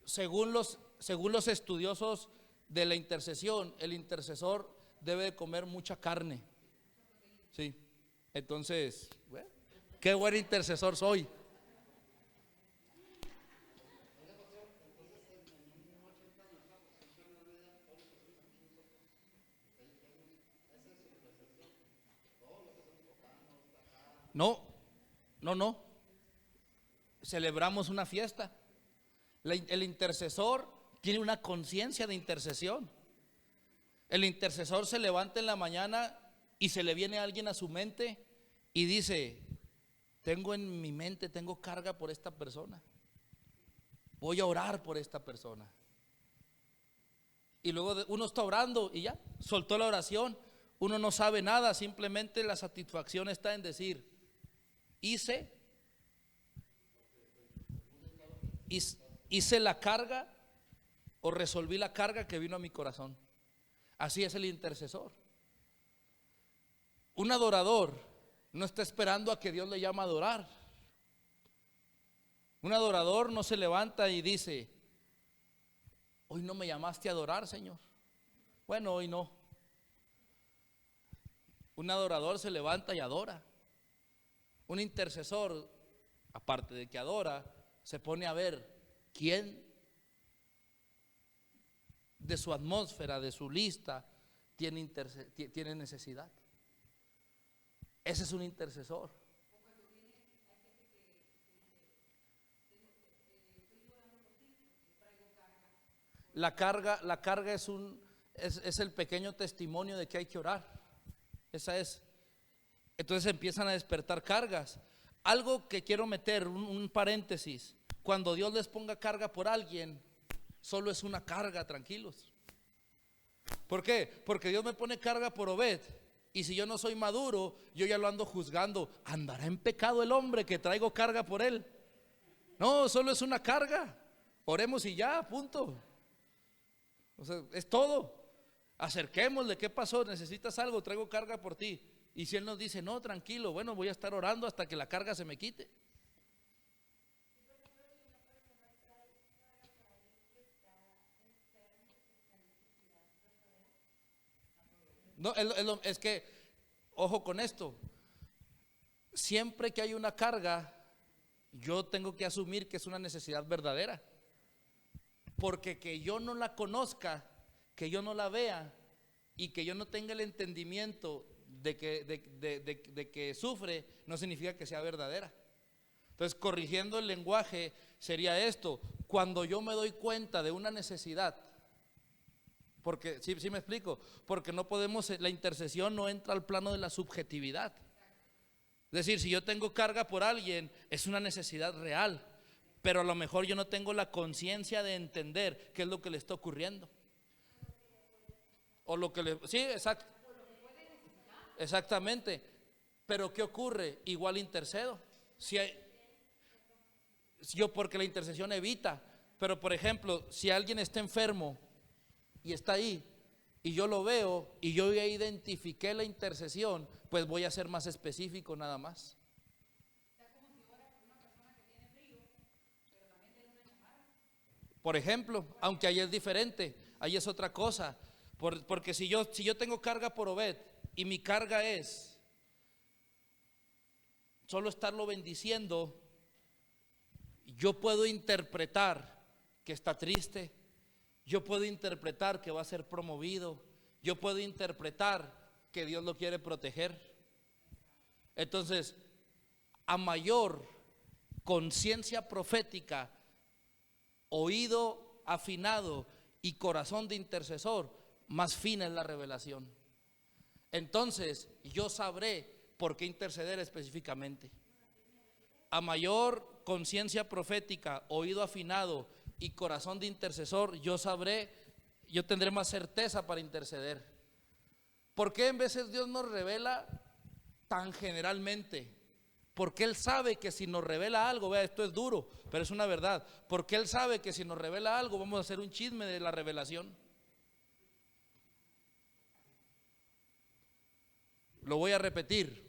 Según los estudiosos de la intercesión, el intercesor debe de comer mucha carne. Sí. Entonces, bueno, qué buen intercesor soy. No, no. Celebramos una fiesta. El intercesor tiene una conciencia de intercesión. El intercesor se levanta en la mañana y se le viene alguien a su mente y dice, tengo en mi mente, tengo carga por esta persona, voy a orar por esta persona. Y luego uno está orando y ya, soltó la oración. Uno no sabe nada, simplemente la satisfacción está en decir, hice la carga o resolví la carga que vino a mi corazón. Así es el intercesor. Un adorador no está esperando a que Dios le llame a adorar. Un adorador no se levanta y dice, hoy no me llamaste a adorar, Señor. Bueno, hoy no. Un adorador se levanta y adora. Un intercesor, aparte de que adora, se pone a ver quién de su atmósfera, de su lista, tiene necesidad. Ese es un intercesor. La carga es el pequeño testimonio de que hay que orar. Esa es. Entonces empiezan a despertar cargas. Algo que quiero meter, un paréntesis. Cuando Dios les ponga carga por alguien, solo es una carga, tranquilos. ¿Por qué? Porque Dios me pone carga por Obed. Y si yo no soy maduro, yo ya lo ando juzgando. ¿Andará en pecado el hombre que traigo carga por él? No, solo es una carga. Oremos y ya, punto. O sea, es todo. Acerquémosle, ¿qué pasó? ¿Necesitas algo? Traigo carga por ti. Y si él nos dice, no, tranquilo, bueno, voy a estar orando hasta que la carga se me quite. No, es que, ojo con esto, siempre que hay una carga, yo tengo que asumir que es una necesidad verdadera. Porque que yo no la conozca, que yo no la vea y que yo no tenga el entendimiento de que sufre, no significa que sea verdadera. Entonces, corrigiendo el lenguaje, sería esto: cuando yo me doy cuenta de una necesidad Porque, sí me explico, porque no podemos, la intercesión no entra al plano de la subjetividad. Es decir, si yo tengo carga por alguien, es una necesidad real, pero a lo mejor yo no tengo la conciencia de entender qué es lo que le está ocurriendo. O lo que le, sí, exactamente. Pero ¿qué ocurre? Igual intercedo. Yo porque la intercesión evita, pero por ejemplo, si alguien está enfermo y está ahí, y yo lo veo y yo ya identifiqué la intercesión, pues voy a ser más específico nada más. Por ejemplo, aunque ahí es diferente, ahí es otra cosa, porque si yo tengo carga por Obed y mi carga es solo estarlo bendiciendo, yo puedo interpretar que está triste, yo puedo interpretar que va a ser promovido, yo puedo interpretar que Dios lo quiere proteger. Entonces, a mayor conciencia profética, oído afinado y corazón de intercesor, más fina es la revelación. Entonces, yo sabré por qué interceder específicamente. A mayor conciencia profética, oído afinado y corazón de intercesor, yo tendré más certeza para interceder. ¿Por qué en veces Dios nos revela tan generalmente? Porque Él sabe que si nos revela algo, vea, esto es duro, pero es una verdad. Porque Él sabe que si nos revela algo, vamos a hacer un chisme de la revelación. Lo voy a repetir.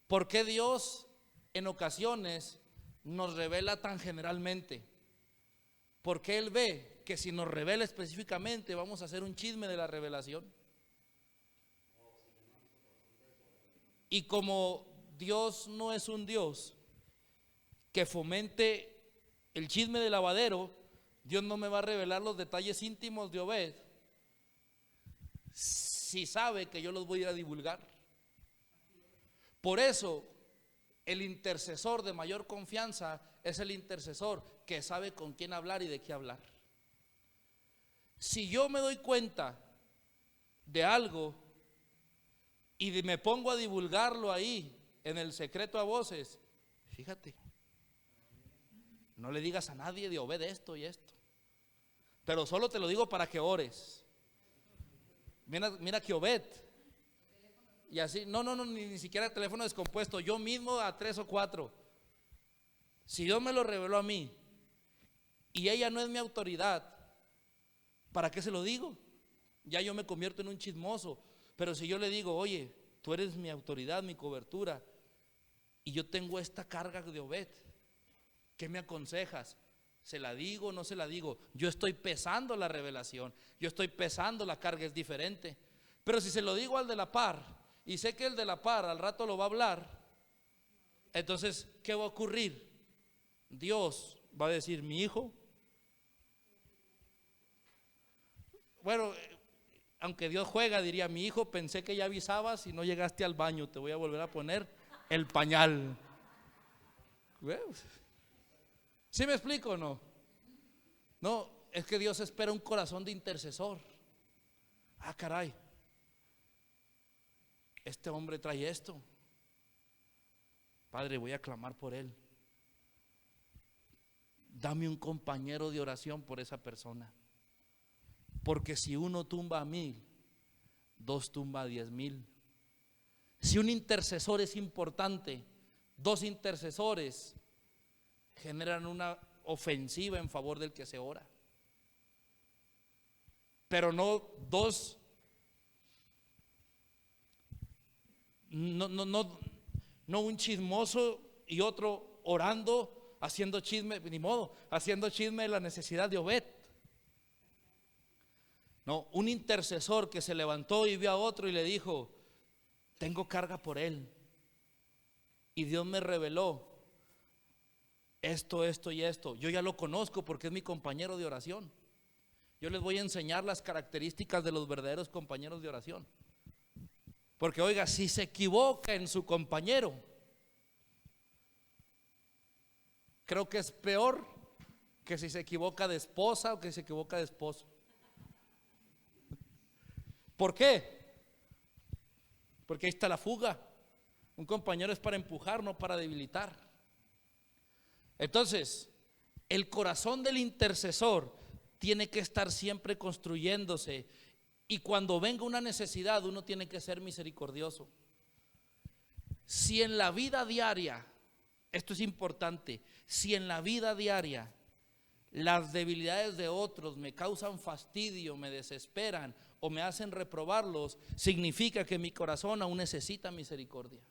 ¿Por qué Dios en ocasiones nos revela tan generalmente? Porque Él ve que si nos revela específicamente, vamos a hacer un chisme de la revelación. Y como Dios no es un Dios que fomente el chisme de lavadero, Dios no me va a revelar los detalles íntimos de Obed si sabe que yo los voy a ir a divulgar. Por eso el intercesor de mayor confianza es el intercesor que sabe con quién hablar y de qué hablar. Si yo me doy cuenta de algo y me pongo a divulgarlo ahí en el secreto a voces, fíjate, no le digas a nadie de Obed esto y esto, pero solo te lo digo para que ores. Mira que Obed, y así, no, ni siquiera teléfono descompuesto, yo mismo a 3 o 4. Si Dios me lo reveló a mí y ella no es mi autoridad, ¿para qué se lo digo? Ya yo me convierto en un chismoso. Pero si yo le digo, oye, tú eres mi autoridad, mi cobertura, y yo tengo esta carga de Obed, ¿qué me aconsejas? ¿Se la digo o no se la digo? Yo estoy pesando la revelación, yo estoy pesando la carga, es diferente. Pero si se lo digo al de la par, y sé que el de la par al rato lo va a hablar, entonces, ¿qué va a ocurrir? Dios va a decir, mi hijo, bueno, aunque Dios juega, diría, mi hijo, pensé que ya avisabas y no llegaste al baño, te voy a volver a poner el pañal. ¿Sí me explico o no? No, es que Dios espera un corazón de intercesor. Ah, caray, este hombre trae esto. Padre, voy a clamar por él. Dame un compañero de oración por esa persona. Porque si uno tumba a 1000, 2 tumba a 10,000. Si un intercesor es importante, 2 intercesores generan una ofensiva en favor del que se ora. Pero no dos, no un chismoso y otro orando, haciendo chisme, ni modo, haciendo chisme de la necesidad de Obed. No, un intercesor que se levantó y vio a otro y le dijo, tengo carga por él. Y Dios me reveló esto y esto. Yo ya lo conozco porque es mi compañero de oración. Yo les voy a enseñar las características de los verdaderos compañeros de oración. Porque oiga, si se equivoca en su compañero, creo que es peor que si se equivoca de esposa o que se equivoca de esposo. ¿Por qué? Porque ahí está la fuga. Un compañero es para empujar, no para debilitar. Entonces, el corazón del intercesor tiene que estar siempre construyéndose, y cuando venga una necesidad uno tiene que ser misericordioso. Si en la vida diaria, esto es importante, si en la vida diaria las debilidades de otros me causan fastidio, me desesperan o me hacen reprobarlos, significa que mi corazón aún necesita misericordia.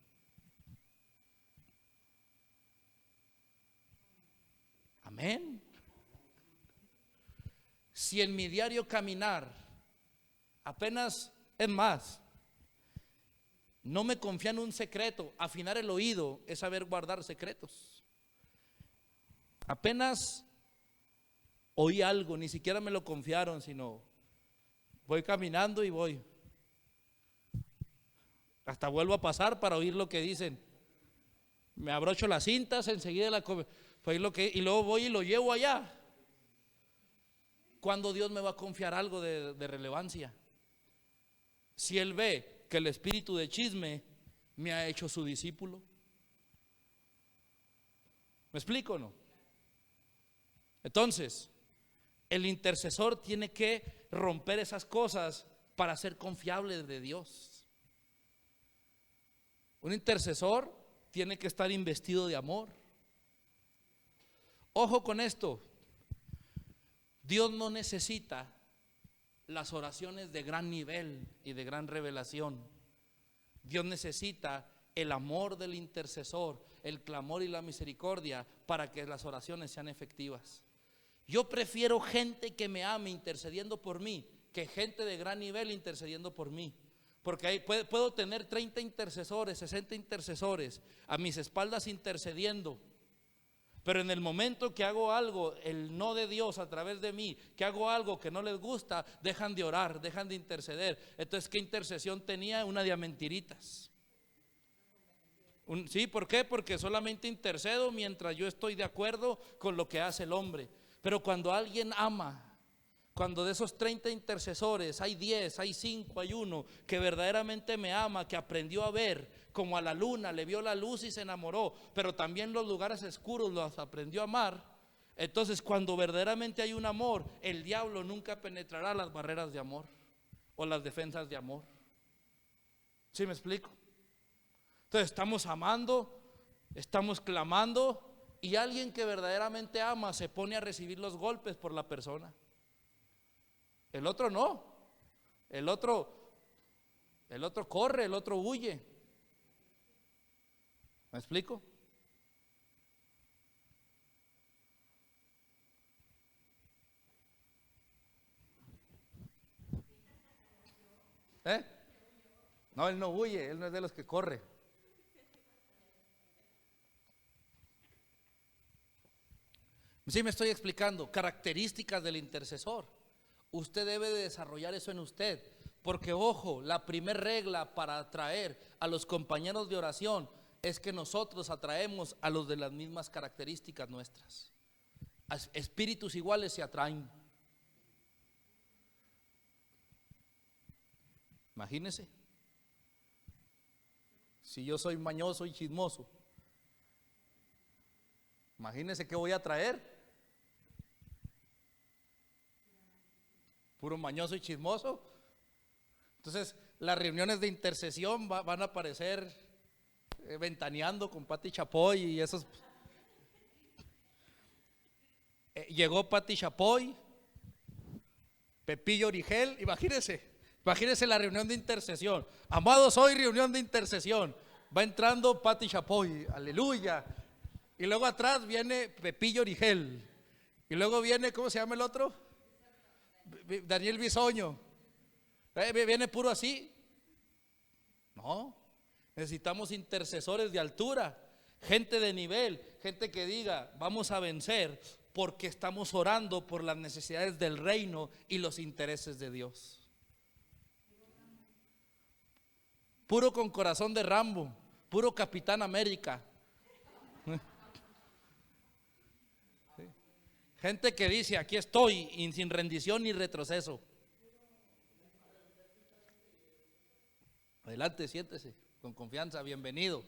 Amén. Si en mi diario caminar apenas, es más, no me confía en un secreto, afinar el oído es saber guardar secretos. Apenas oí algo, ni siquiera me lo confiaron, sino voy caminando y voy. Hasta vuelvo a pasar para oír lo que dicen. Me abrocho las cintas, enseguida y luego voy y lo llevo allá. ¿Cuándo Dios me va a confiar algo de relevancia? Si Él ve que el espíritu de chisme me ha hecho su discípulo. ¿Me explico o no? Entonces, el intercesor tiene que romper esas cosas para ser confiable de Dios. Un intercesor tiene que estar investido de amor. Ojo con esto. Dios no necesita las oraciones de gran nivel y de gran revelación. Dios necesita el amor del intercesor, el clamor y la misericordia para que las oraciones sean efectivas. Yo prefiero gente que me ame intercediendo por mí que gente de gran nivel intercediendo por mí. Porque ahí puedo tener 30 intercesores, 60 intercesores a mis espaldas intercediendo, pero en el momento que hago algo, el no de Dios a través de mí, que hago algo que no les gusta, dejan de orar, dejan de interceder. Entonces, ¿qué intercesión tenía? Una de mentiritas. ¿Sí? ¿Por qué? Porque solamente intercedo mientras yo estoy de acuerdo con lo que hace el hombre. Pero cuando alguien ama, cuando de esos 30 intercesores hay 10, hay 5, hay uno que verdaderamente me ama, que aprendió a ver como a la luna, le vio la luz y se enamoró, pero también los lugares oscuros los aprendió a amar. Entonces, cuando verdaderamente hay un amor, el diablo nunca penetrará las barreras de amor o las defensas de amor. ¿Sí me explico? Entonces, estamos amando, estamos clamando, y alguien que verdaderamente ama se pone a recibir los golpes por la persona. El otro no. El otro corre, el otro huye. ¿Me explico? No, él no huye, él no es de los que corre. Sí me estoy explicando. Características del intercesor. Usted debe de desarrollar eso en usted, porque ojo, la primera regla para atraer a los compañeros de oración es que nosotros atraemos a los de las mismas características nuestras. Espíritus iguales se atraen. Imagínese, si yo soy mañoso y chismoso, imagínese qué voy a traer. Puro mañoso y chismoso. Entonces las reuniones de intercesión van a aparecer ventaneando con Pati Chapoy y esos. Llegó Pati Chapoy, Pepillo Origel, imagínense la reunión de intercesión. Amados, hoy reunión de intercesión. Va entrando Pati Chapoy, aleluya. Y luego atrás viene Pepillo Origel. Y luego viene, ¿cómo se llama el otro? Daniel Bisoño. Viene puro así. No, necesitamos intercesores de altura, gente de nivel, gente que diga, vamos a vencer porque estamos orando por las necesidades del reino y los intereses de Dios. Puro con corazón de Rambo, puro Capitán América. Gente que dice, aquí estoy, y sin rendición ni retroceso. Adelante, siéntese con confianza, bienvenido.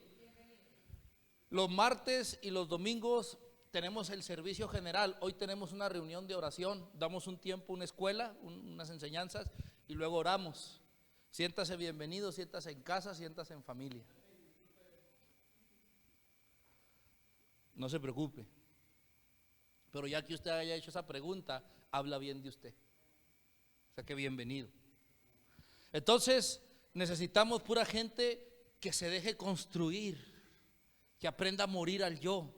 Los martes y los domingos tenemos el servicio general. Hoy tenemos una reunión de oración, damos un tiempo, una escuela, unas enseñanzas y luego oramos. Siéntase bienvenido, siéntase en casa, siéntase en familia. No se preocupe. Pero ya que usted haya hecho esa pregunta, habla bien de usted. O sea que bienvenido. Entonces, necesitamos pura gente que se deje construir, que aprenda a morir al yo,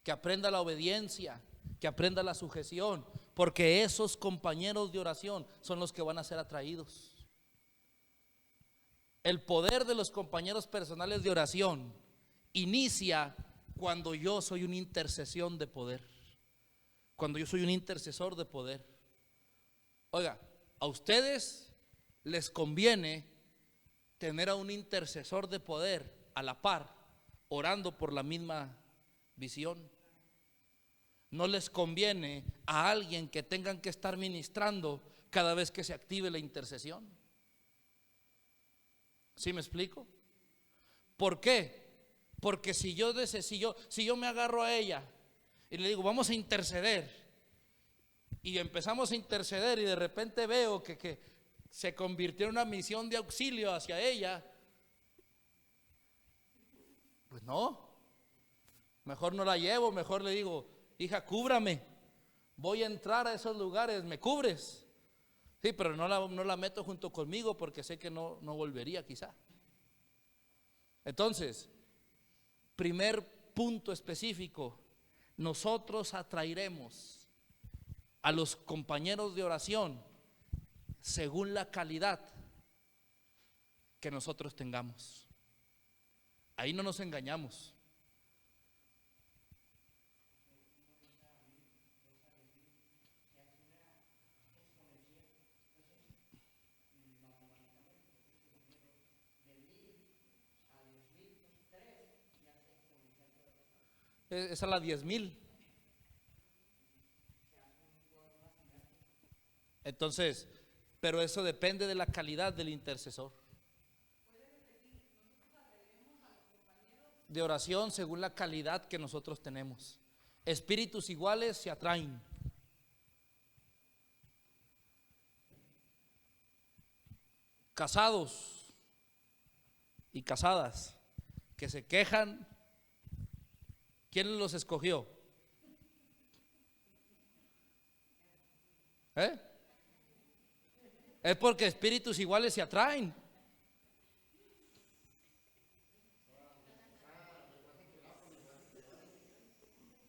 que aprenda la obediencia, que aprenda la sujeción, porque esos compañeros de oración son los que van a ser atraídos. El poder de los compañeros personales de oración inicia cuando yo soy una intercesión de poder, cuando yo soy un intercesor de poder. Oiga, a ustedes les conviene tener a un intercesor de poder a la par, orando por la misma visión. No les conviene a alguien que tengan que estar ministrando cada vez que se active la intercesión. ¿Sí me explico? ¿Por qué? Porque si yo me agarro a ella y le digo vamos a interceder, y empezamos a interceder y de repente veo que se convirtió en una misión de auxilio hacia ella, pues no, mejor no la llevo, mejor le digo, hija, cúbrame, voy a entrar a esos lugares, ¿me cubres? Sí, pero no la meto junto conmigo porque sé que no volvería quizá. Entonces, primer punto específico, nosotros atraeremos a los compañeros de oración según la calidad que nosotros tengamos. Ahí no nos engañamos. Esa es la 10,000. Entonces, pero eso depende de la calidad del intercesor de oración según la calidad que nosotros tenemos. Espíritus iguales se atraen. Casados y casadas que se quejan, ¿quién los escogió? Es porque espíritus iguales se atraen.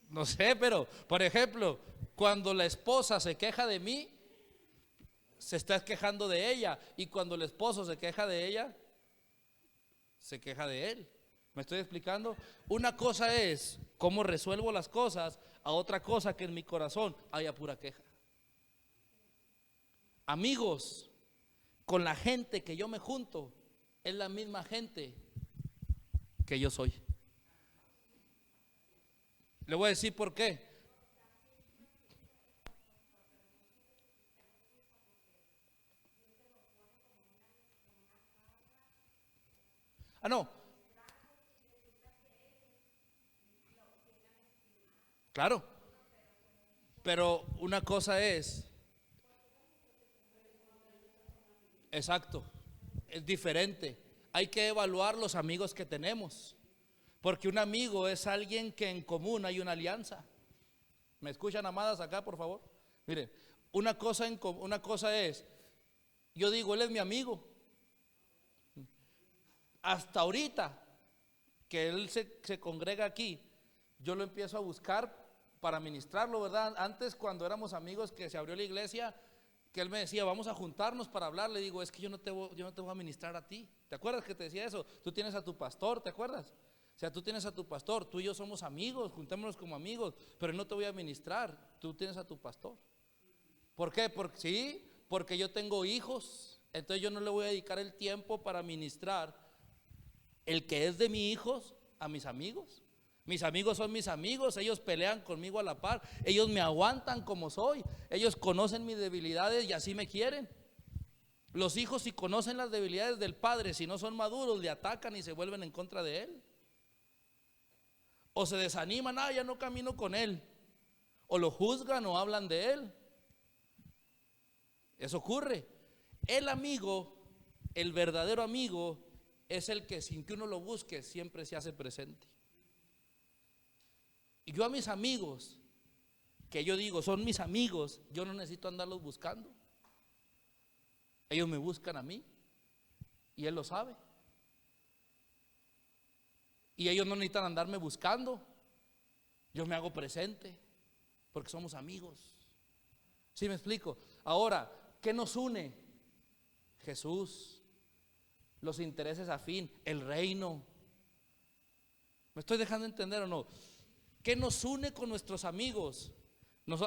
No sé, pero por ejemplo, cuando la esposa se queja de mí, se está quejando de ella, y cuando el esposo se queja de ella, se queja de él. ¿Me estoy explicando? Una cosa es cómo resuelvo las cosas, a otra cosa que en mi corazón haya pura queja. Amigos, con la gente que yo me junto es la misma gente que yo soy. Le voy a decir por qué. No, claro, pero una cosa es, exacto, es diferente. Hay que evaluar los amigos que tenemos, porque un amigo es alguien que en común hay una alianza. ¿Me escuchan, amadas, acá, por favor? Miren, una cosa es, yo digo, él es mi amigo. Hasta ahorita que él se congrega aquí, yo lo empiezo a buscar para ministrarlo, ¿verdad? Antes, cuando éramos amigos, que se abrió la iglesia, que él me decía, vamos a juntarnos para hablar. Le digo, es que yo no te voy a ministrar a ti. ¿Te acuerdas que te decía eso? Tú tienes a tu pastor, ¿te acuerdas? O sea, tú tienes a tu pastor, tú y yo somos amigos, juntémonos como amigos, pero no te voy a ministrar, tú tienes a tu pastor. ¿Por qué? Porque yo tengo hijos, entonces yo no le voy a dedicar el tiempo para ministrar el que es de mis hijos a mis amigos. Mis amigos son mis amigos, ellos pelean conmigo a la par, ellos me aguantan como soy, ellos conocen mis debilidades y así me quieren. Los hijos, si conocen las debilidades del padre, si no son maduros, le atacan y se vuelven en contra de él. O se desaniman, ya no camino con él. O lo juzgan o hablan de él. Eso ocurre. El amigo, el verdadero amigo, es el que sin que uno lo busque siempre se hace presente. Y yo a mis amigos, que yo digo son mis amigos, yo no necesito andarlos buscando. Ellos me buscan a mí y él lo sabe. Y ellos no necesitan andarme buscando. Yo me hago presente porque somos amigos. ¿Sí me explico? Ahora, ¿qué nos une? Jesús, los intereses afín, el reino. ¿Me estoy dejando entender o no? ¿Qué nos une con nuestros amigos?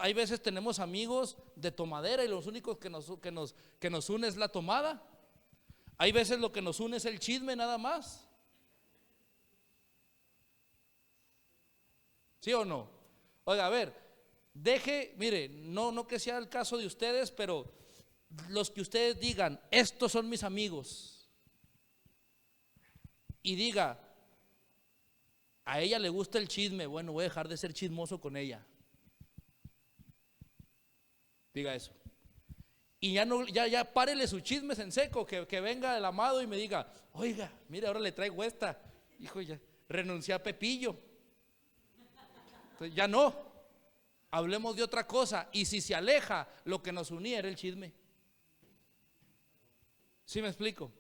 Hay veces tenemos amigos de tomadera y los únicos que nos une es la tomada. Hay veces lo que nos une es el chisme nada más. ¿Sí o no? Oiga, a ver, mire, no que sea el caso de ustedes, pero los que ustedes digan, estos son mis amigos, y diga, a ella le gusta el chisme, bueno, voy a dejar de ser chismoso con ella. Diga eso. Y ya párele sus chismes en seco, que venga el amado y me diga, oiga, mire, ahora le traigo esta. Hijo, ya renuncié a Pepillo. Entonces, ya no, hablemos de otra cosa. Y si se aleja, lo que nos unía era el chisme. ¿Sí me explico?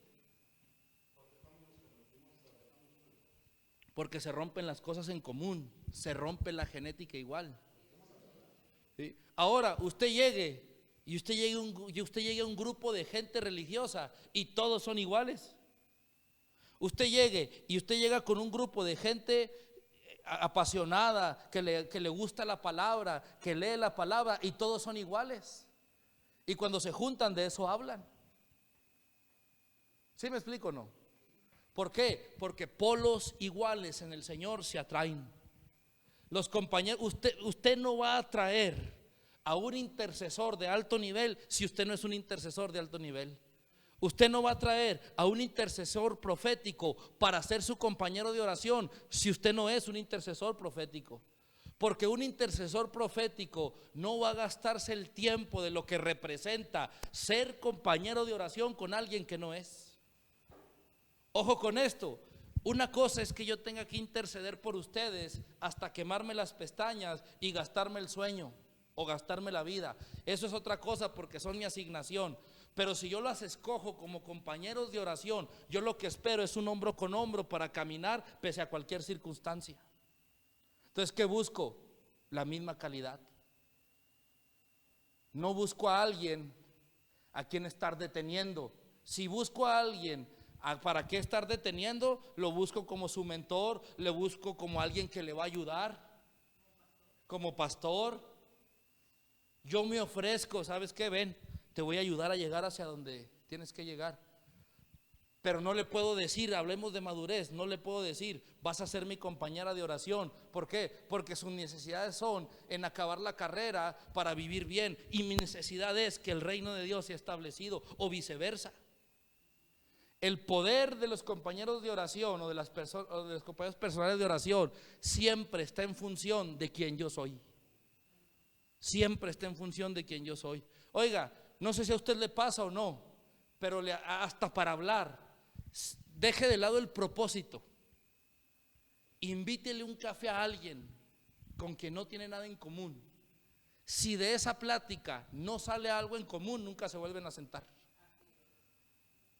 Porque se rompen las cosas en común, se rompe la genética igual. ¿Sí? Ahora, usted llegue a un grupo de gente religiosa y todos son iguales. Usted llega con un grupo de gente apasionada, que le gusta la palabra, que lee la palabra, y todos son iguales. Y cuando se juntan de eso hablan. ¿Sí me explico o no? ¿Por qué? Porque polos iguales en el Señor se atraen. Los compañeros, usted no va a atraer a un intercesor de alto nivel si usted no es un intercesor de alto nivel. Usted no va a traer a un intercesor profético para ser su compañero de oración si usted no es un intercesor profético. Porque un intercesor profético no va a gastarse el tiempo de lo que representa ser compañero de oración con alguien que no es. Ojo con esto. Una cosa es que yo tenga que interceder por ustedes hasta quemarme las pestañas y gastarme el sueño o gastarme la vida. Eso es otra cosa porque son mi asignación. Pero si yo las escojo como compañeros de oración, yo lo que espero es un hombro con hombro para caminar pese a cualquier circunstancia. Entonces, ¿qué busco? La misma calidad. No busco a alguien a quien estar deteniendo. Si busco a alguien, ¿para qué estar deteniendo? Lo busco como su mentor, le busco como alguien que le va a ayudar, como pastor. Yo me ofrezco, ¿sabes qué? Ven, te voy a ayudar a llegar hacia donde tienes que llegar. Pero no le puedo decir, hablemos de madurez, no le puedo decir, vas a ser mi compañera de oración. ¿Por qué? Porque sus necesidades son en acabar la carrera para vivir bien, y mi necesidad es que el reino de Dios sea establecido, o viceversa. El poder de los compañeros de oración o de los compañeros personales de oración siempre está en función de quien yo soy. Siempre está en función de quien yo soy. Oiga, no sé si a usted le pasa o no, pero hasta para hablar, deje de lado el propósito. Invítele un café a alguien con quien no tiene nada en común. Si de esa plática no sale algo en común, nunca se vuelven a sentar.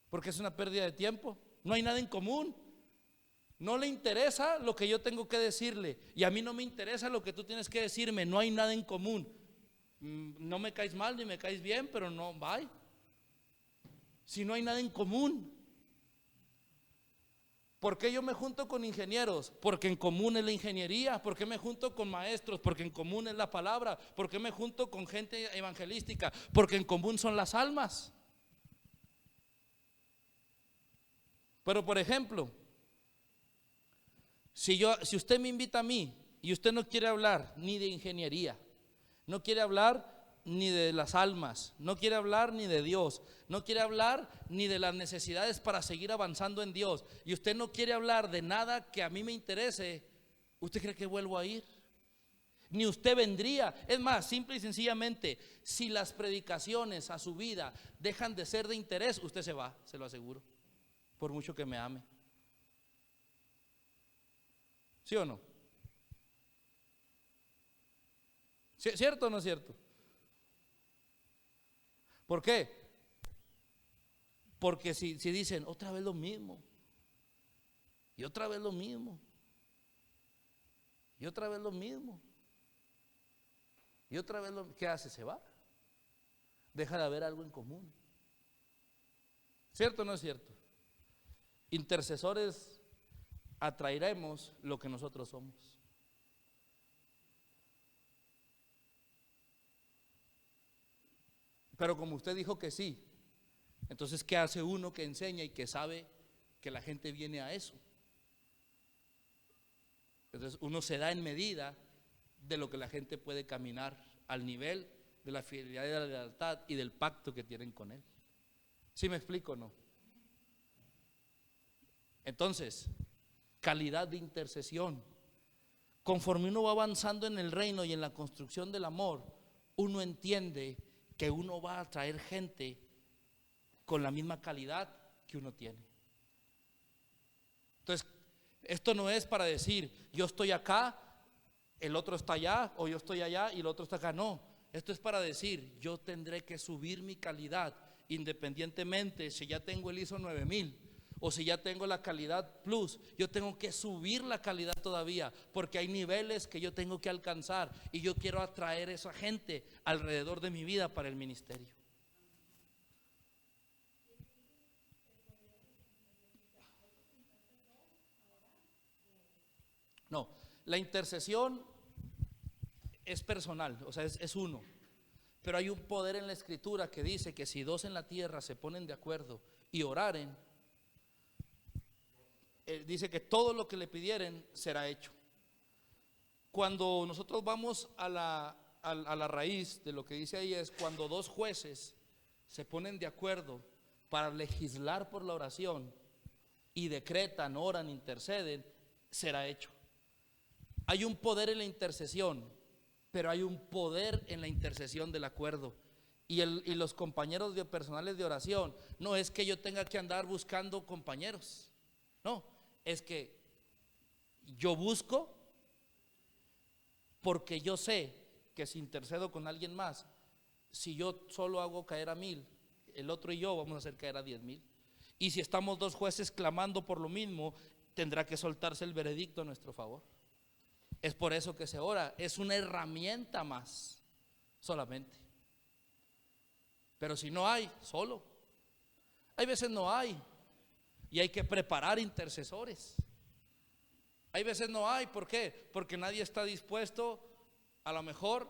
Porque es una pérdida de tiempo. No hay nada en común. No le interesa lo que yo tengo que decirle, y a mí no me interesa lo que tú tienes que decirme. No hay nada en común. No me caes mal ni me caes bien, pero no, bye. Si no hay nada en común. ¿Por qué yo me junto con ingenieros? Porque en común es la ingeniería. ¿Por qué me junto con maestros? Porque en común es la palabra. ¿Por qué me junto con gente evangelística? Porque en común son las almas. Pero por ejemplo, si usted me invita a mí y usted no quiere hablar ni de ingeniería, no quiere hablar ni de las almas, no quiere hablar ni de Dios, no quiere hablar ni de las necesidades para seguir avanzando en Dios, y usted no quiere hablar de nada que a mí me interese, ¿usted cree que vuelvo a ir? Ni usted vendría. Es más, simple y sencillamente, si las predicaciones a su vida dejan de ser de interés, usted se va, se lo aseguro, por mucho que me ame. ¿Sí o no? ¿Cierto o no es cierto? ¿Por qué? Porque si dicen otra vez lo mismo, y otra vez lo mismo, y otra vez lo mismo, y otra vez ¿qué hace? Se va. Deja de haber algo en común. ¿Cierto o no es cierto? Intercesores atraeremos lo que nosotros somos. Pero como usted dijo que sí, entonces ¿qué hace uno que enseña y que sabe que la gente viene a eso? Entonces uno se da en medida de lo que la gente puede caminar al nivel de la fidelidad y de la lealtad y del pacto que tienen con Él. ¿Sí me explico o no? Entonces, calidad de intercesión. Conforme uno va avanzando en el reino y en la construcción del amor, uno entiende que uno va a atraer gente con la misma calidad que uno tiene. Entonces, esto no es para decir yo estoy acá, el otro está allá, o yo estoy allá y el otro está acá. No, esto es para decir yo tendré que subir mi calidad, independientemente si ya tengo el ISO 9000 o si ya tengo la calidad plus. Yo tengo que subir la calidad todavía, porque hay niveles que yo tengo que alcanzar, y yo quiero atraer a esa gente alrededor de mi vida para el ministerio. No, la intercesión es personal, o sea, es uno. Pero hay un poder en la escritura que dice que si dos en la tierra se ponen de acuerdo y oraren, dice que todo lo que le pidieren será hecho. Cuando nosotros vamos a la raíz de lo que dice ahí, es cuando dos jueces se ponen de acuerdo para legislar por la oración y decretan, oran, interceden, será hecho. Hay un poder en la intercesión, pero hay un poder en la intercesión del acuerdo. Y los compañeros personales de oración, no es que yo tenga que andar buscando compañeros, no, es que yo busco porque yo sé que si intercedo con alguien más, si yo solo hago caer a 1000, el otro y yo vamos a hacer caer a 10,000. Y si estamos dos jueces clamando por lo mismo, tendrá que soltarse el veredicto a nuestro favor. Es por eso que se ora, es una herramienta más solamente. Pero si no hay, solo. Hay veces no hay, y hay que preparar intercesores. Hay veces no hay, ¿por qué? Porque nadie está dispuesto a lo mejor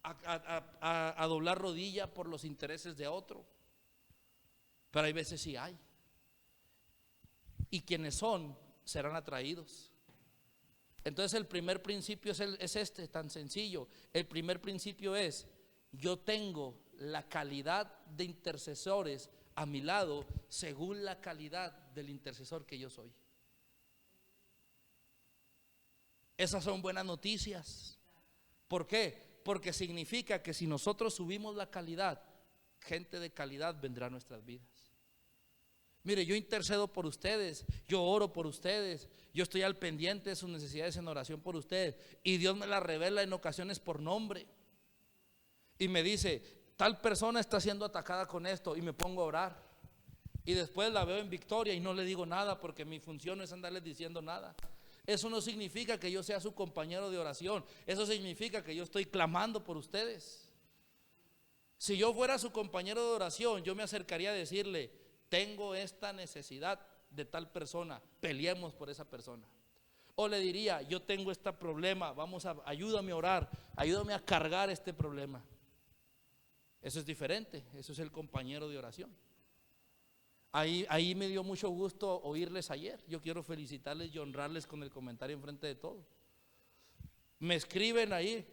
a doblar rodilla por los intereses de otro. Pero hay veces sí hay. Y quienes son serán atraídos. Entonces el primer principio es este, tan sencillo. El primer principio es: yo tengo la calidad de intercesores a mi lado según la calidad del intercesor que yo soy. Esas son buenas noticias. ¿Por qué? Porque significa que si nosotros subimos la calidad, gente de calidad vendrá a nuestras vidas. Mire, yo intercedo por ustedes, yo oro por ustedes, yo estoy al pendiente de sus necesidades en oración por ustedes, y Dios me las revela en ocasiones por nombre. Y me dice, tal persona está siendo atacada con esto, y me pongo a orar. Y después la veo en victoria y no le digo nada, porque mi función no es andarles diciendo nada. Eso no significa que yo sea su compañero de oración, eso significa que yo estoy clamando por ustedes. Si yo fuera su compañero de oración, yo me acercaría a decirle: tengo esta necesidad de tal persona, peleemos por esa persona. O le diría: yo tengo este problema, ayúdame a orar, ayúdame a cargar este problema. Eso es diferente, eso es el compañero de oración. Ahí me dio mucho gusto oírles ayer. Yo quiero felicitarles y honrarles con el comentario enfrente de todo. Me escriben ahí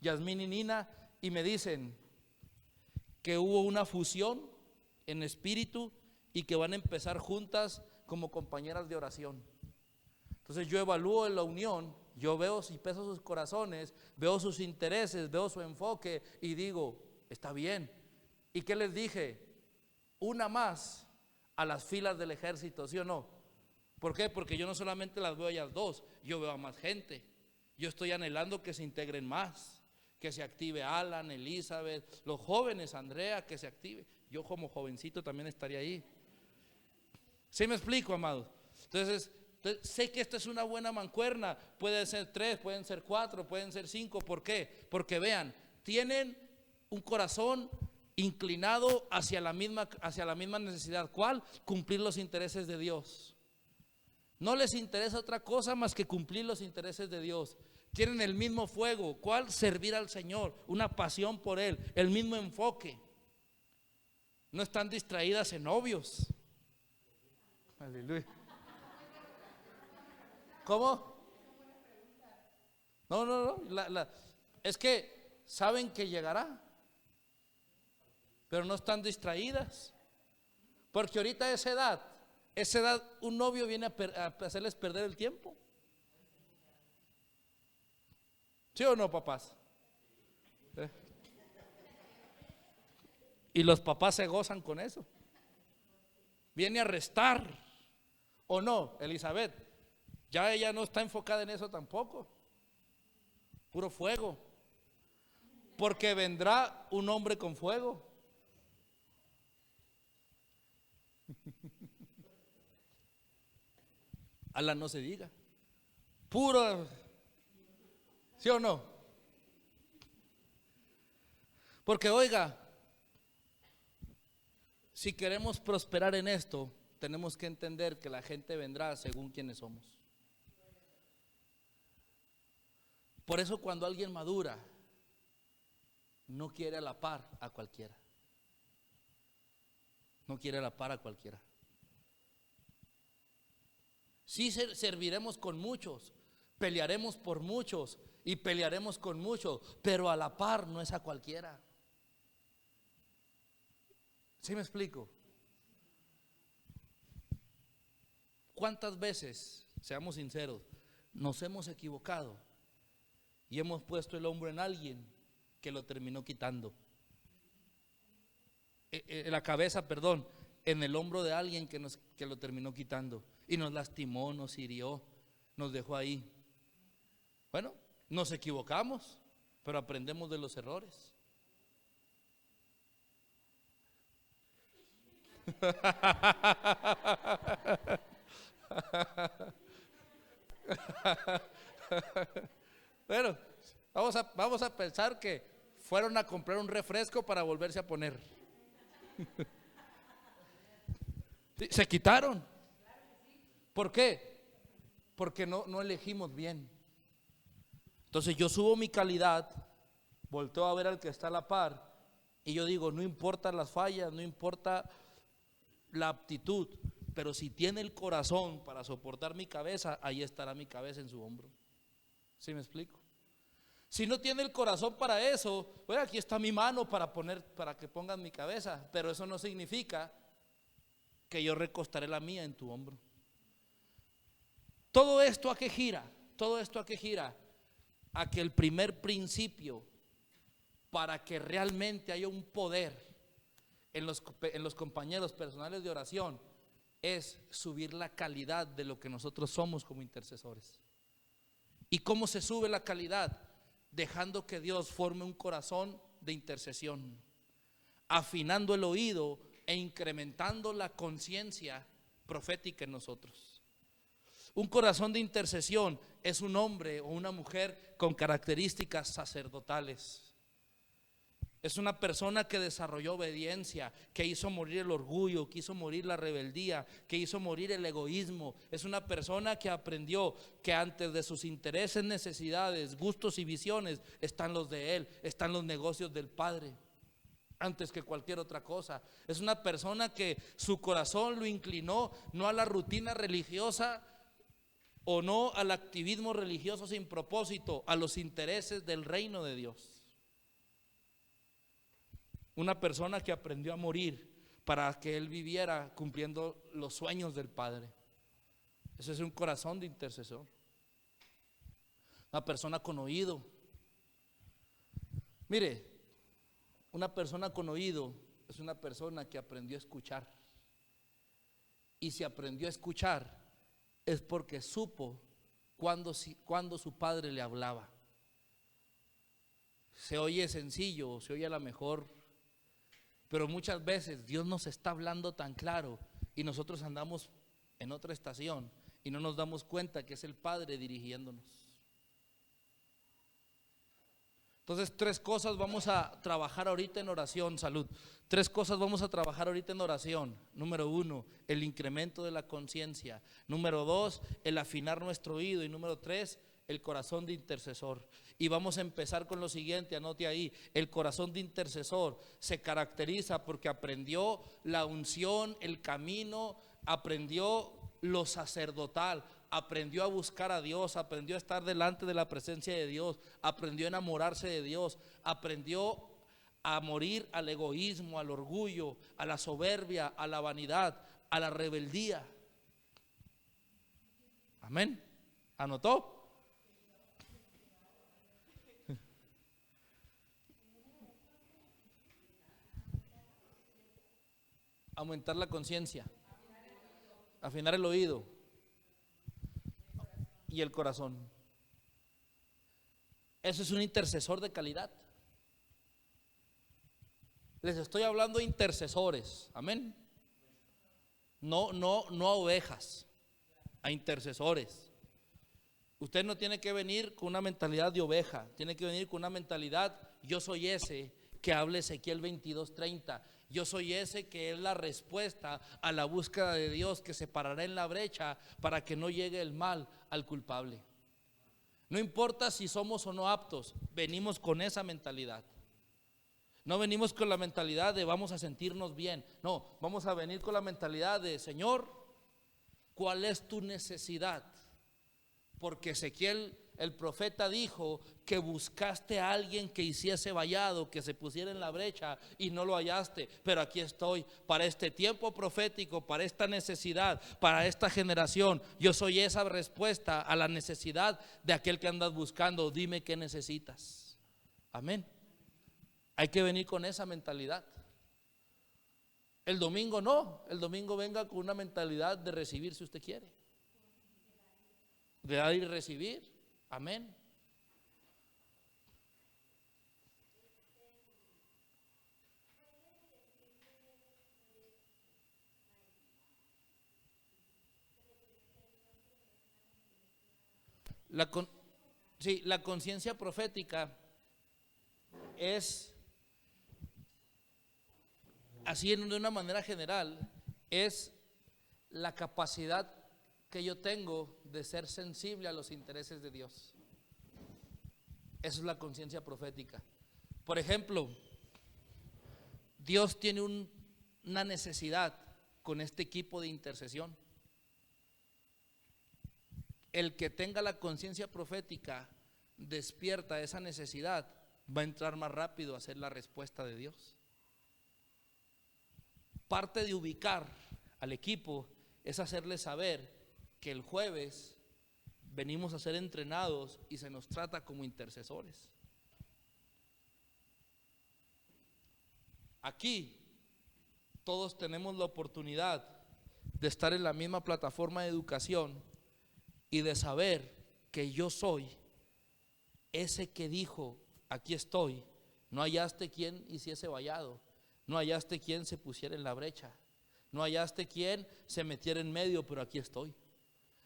Yasmín y Nina, y me dicen que hubo una fusión en espíritu y que van a empezar juntas como compañeras de oración. Entonces yo evalúo en la unión, yo veo si peso sus corazones, veo sus intereses, veo su enfoque y digo, está bien. ¿Y qué les dije? Una más a las filas del ejército, ¿sí o no? ¿Por qué? Porque yo no solamente las veo a ellas dos, yo veo a más gente. Yo estoy anhelando que se integren más, que se active Alan, Elizabeth, los jóvenes, Andrea, que se active. Yo como jovencito también estaría ahí. ¿Sí me explico, amados? Entonces sé que esta es una buena mancuerna. Pueden ser 3, pueden ser 4, pueden ser 5. ¿Por qué? Porque vean, tienen un corazón inclinado hacia la misma necesidad. ¿Cuál? Cumplir los intereses de Dios. No les interesa otra cosa más que cumplir los intereses de Dios. Tienen el mismo fuego. ¿Cuál? Servir al Señor, una pasión por Él, el mismo enfoque. No están distraídas en novios. Aleluya. ¿Cómo? No. Es que saben que llegará, pero no están distraídas. Porque ahorita a esa edad, un novio viene a hacerles perder el tiempo. ¿Sí o no, papás? Y los papás se gozan con eso. Viene a restar. ¿O no, Elizabeth? Ya ella no está enfocada en eso tampoco. Puro fuego. Porque vendrá un hombre con fuego. Ala, no se diga. Puro. ¿Sí o no? Porque oiga, si queremos prosperar en esto, tenemos que entender que la gente vendrá según quienes somos. Por eso cuando alguien madura, no quiere a la par a cualquiera. No quiere a la par a cualquiera. Sí serviremos con muchos, pelearemos por muchos y pelearemos con muchos, pero a la par no es a cualquiera. ¿Sí me explico? ¿Cuántas veces, seamos sinceros, nos hemos equivocado y hemos puesto el hombro en alguien que lo terminó quitando? La cabeza, perdón, en el hombro de alguien que lo terminó quitando y nos lastimó, nos hirió, nos dejó ahí. Bueno, nos equivocamos, pero aprendemos de los errores. Bueno, vamos a pensar que fueron a comprar un refresco para volverse a poner. Se quitaron. ¿Por qué? Porque no elegimos bien. Entonces yo subo mi calidad, volteo a ver al que está a la par y yo digo, no importa las fallas, no importa la aptitud, pero si tiene el corazón para soportar mi cabeza, ahí estará mi cabeza en su hombro. ¿Sí me explico? Si no tiene el corazón para eso, bueno, aquí está mi mano para que pongan mi cabeza, pero eso no significa que yo recostaré la mía en tu hombro. Todo esto a qué gira, a que el primer principio para que realmente haya un poder en los compañeros personales de oración es subir la calidad de lo que nosotros somos como intercesores. ¿Y cómo se sube la calidad? Dejando que Dios forme un corazón de intercesión, afinando el oído e incrementando la conciencia profética en nosotros. Un corazón de intercesión es un hombre o una mujer con características sacerdotales. Es una persona que desarrolló obediencia, que hizo morir el orgullo, que hizo morir la rebeldía, que hizo morir el egoísmo. Es una persona que aprendió que antes de sus intereses, necesidades, gustos y visiones están los de Él, están los negocios del Padre, antes que cualquier otra cosa. Es una persona que su corazón lo inclinó no a la rutina religiosa o no al activismo religioso sin propósito, a los intereses del reino de Dios. Una persona que aprendió a morir para que él viviera cumpliendo los sueños del Padre. Ese es un corazón de intercesor. Una persona con oído. Mire, una persona con oído es una persona que aprendió a escuchar. Y si aprendió a escuchar es porque supo cuando su padre le hablaba. Se oye sencillo, se oye a lo mejor, pero muchas veces Dios nos está hablando tan claro y nosotros andamos en otra estación y no nos damos cuenta que es el Padre dirigiéndonos. Entonces, 3 cosas vamos a trabajar ahorita en oración, salud. 3 cosas vamos a trabajar ahorita en oración. Número 1, el incremento de la conciencia. Número 2, el afinar nuestro oído. Y número 3, el corazón de intercesor. Y vamos a empezar con lo siguiente, anote ahí. El corazón de intercesor se caracteriza porque aprendió la unción, el camino, aprendió lo sacerdotal, aprendió a buscar a Dios, aprendió a estar delante de la presencia de Dios, aprendió a enamorarse de Dios, aprendió a morir al egoísmo, al orgullo, a la soberbia, a la vanidad, a la rebeldía. Amén. ¿Anotó? Aumentar la conciencia, afinar el oído y el corazón. Eso es un intercesor de calidad. Les estoy hablando de intercesores, amén. No a ovejas, a intercesores. Usted no tiene que venir con una mentalidad de oveja, tiene que venir con una mentalidad: yo soy ese que habla Ezequiel 22:30. Yo soy ese que es la respuesta a la búsqueda de Dios, que se parará en la brecha para que no llegue el mal al culpable. No importa si somos o no aptos, venimos con esa mentalidad. No venimos con la mentalidad de vamos a sentirnos bien. No, vamos a venir con la mentalidad de: Señor, ¿cuál es tu necesidad? Porque Ezequiel, el profeta, dijo que buscaste a alguien que hiciese vallado, que se pusiera en la brecha, y no lo hallaste. Pero aquí estoy para este tiempo profético, para esta necesidad, para esta generación. Yo soy esa respuesta a la necesidad de aquel que andas buscando. Dime qué necesitas. Amén. Hay que venir con esa mentalidad. El domingo no, el domingo venga con una mentalidad de recibir si usted quiere, de dar y recibir. Amén. La conciencia profética es, así de una manera general, es la capacidad que yo tengo de ser sensible a los intereses de Dios. Eso es la conciencia profética. Por ejemplo, Dios tiene una necesidad con este equipo de intercesión. El que tenga la conciencia profética despierta esa necesidad, va a entrar más rápido a hacer la respuesta de Dios. Parte de ubicar al equipo es hacerle saber que el jueves venimos a ser entrenados y se nos trata como intercesores. Aquí todos tenemos la oportunidad de estar en la misma plataforma de educación y de saber que yo soy ese que dijo: aquí estoy. No hallaste quien hiciese vallado, no hallaste quien se pusiera en la brecha, no hallaste quien se metiera en medio, pero aquí estoy.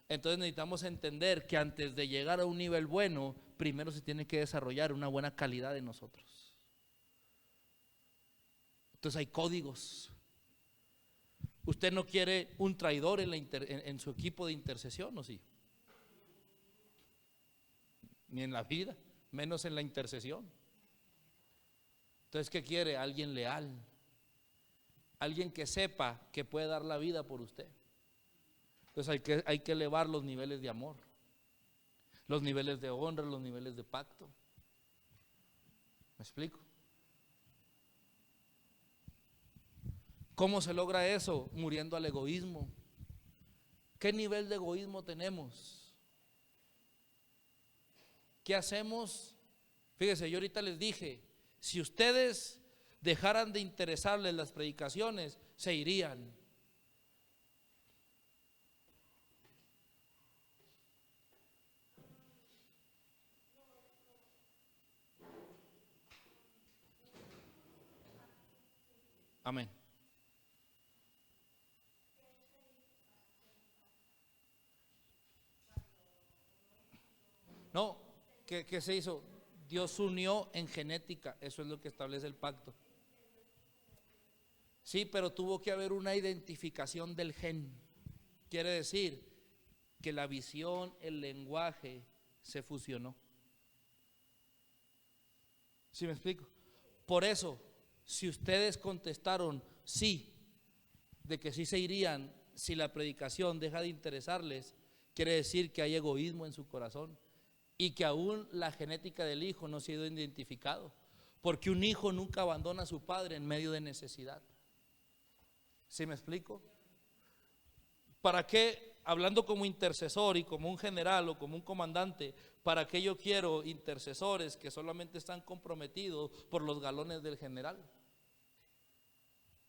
Entonces necesitamos entender que antes de llegar a un nivel bueno, primero se tiene que desarrollar una buena calidad en nosotros. Entonces hay códigos. Usted no quiere un traidor en su equipo de intercesión, ¿o sí? Ni en la vida, menos en la intercesión. Entonces, ¿qué quiere? Alguien leal, alguien que sepa que puede dar la vida por usted. Entonces hay que elevar los niveles de amor, los niveles de honra, los niveles de pacto. ¿Me explico? ¿Cómo se logra eso? Muriendo al egoísmo. ¿Qué nivel de egoísmo tenemos? ¿Qué hacemos? Fíjese, yo ahorita les dije, si ustedes dejaran de interesarles las predicaciones, se irían. Amén. No, ¿qué se hizo? Dios unió en genética, eso es lo que establece el pacto. Sí, pero tuvo que haber una identificación del gen. Quiere decir que la visión, el lenguaje se fusionó. ¿Sí me explico? Por eso, si ustedes contestaron sí, de que sí se irían si la predicación deja de interesarles, quiere decir que hay egoísmo en su corazón y que aún la genética del hijo no se ha sido identificado, porque un hijo nunca abandona a su padre en medio de necesidad. ¿Sí me explico? ¿Para qué, hablando como intercesor y como un general o como un comandante, para qué yo quiero intercesores que solamente están comprometidos por los galones del general?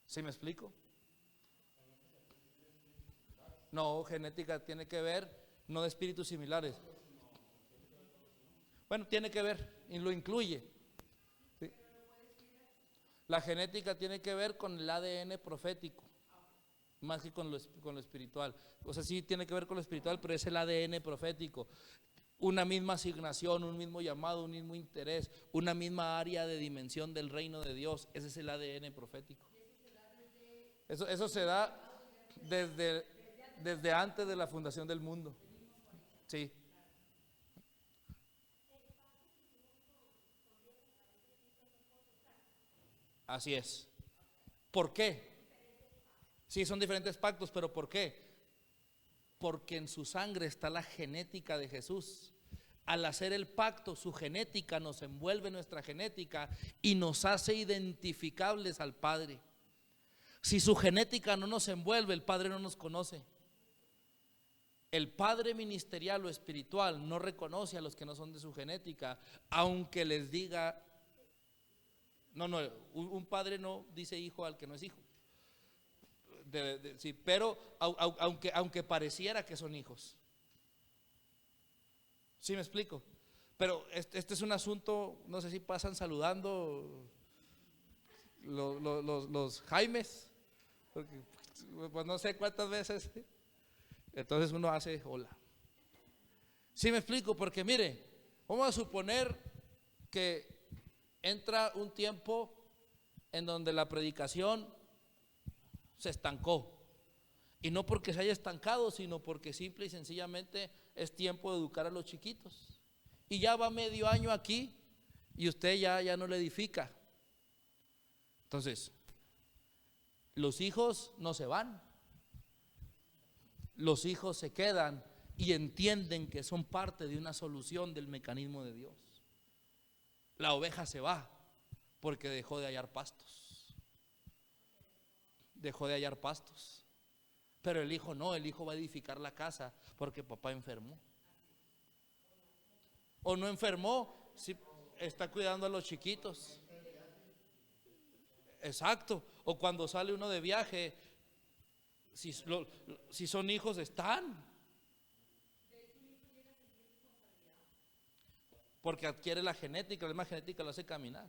¿Sí me explico? No, genética tiene que ver, no de espíritus similares. Bueno, tiene que ver y lo incluye. ¿Sí? La genética tiene que ver con el ADN profético, más que con lo espiritual. O sea, sí tiene que ver con lo espiritual, pero es el ADN profético. Una misma asignación, un mismo llamado, un mismo interés, una misma área de dimensión del reino de Dios. Ese es el ADN profético. Eso se da desde antes de la fundación del mundo. Sí, así es. ¿Por qué? Sí, son diferentes pactos, pero ¿por qué? Porque en su sangre está la genética de Jesús. Al hacer el pacto, su genética nos envuelve, nuestra genética, y nos hace identificables al Padre. Si su genética no nos envuelve, el Padre no nos conoce. El Padre ministerial o espiritual no reconoce a los que no son de su genética, aunque les diga, no, un padre no dice hijo al que no es hijo. Sí, pero aunque pareciera que son hijos. ¿Sí me explico? Pero este es un asunto, no sé si pasan saludando los Jaimes, porque, pues no sé cuántas veces, entonces uno hace hola. ¿Sí me explico? Porque mire, vamos a suponer que entra un tiempo en donde la predicación se estancó. Y no porque se haya estancado, sino porque simple y sencillamente es tiempo de educar a los chiquitos. Y ya va medio año aquí y usted ya no le edifica. Entonces, los hijos no se van. Los hijos se quedan y entienden que son parte de una solución del mecanismo de Dios. La oveja se va porque dejó de hallar pastos. Dejó de hallar pastos. Pero el hijo no, el hijo va a edificar la casa porque papá enfermó. O no enfermó, si está cuidando a los chiquitos. Exacto. O cuando sale uno de viaje, si son hijos están. Porque adquiere la genética, la misma genética lo hace caminar.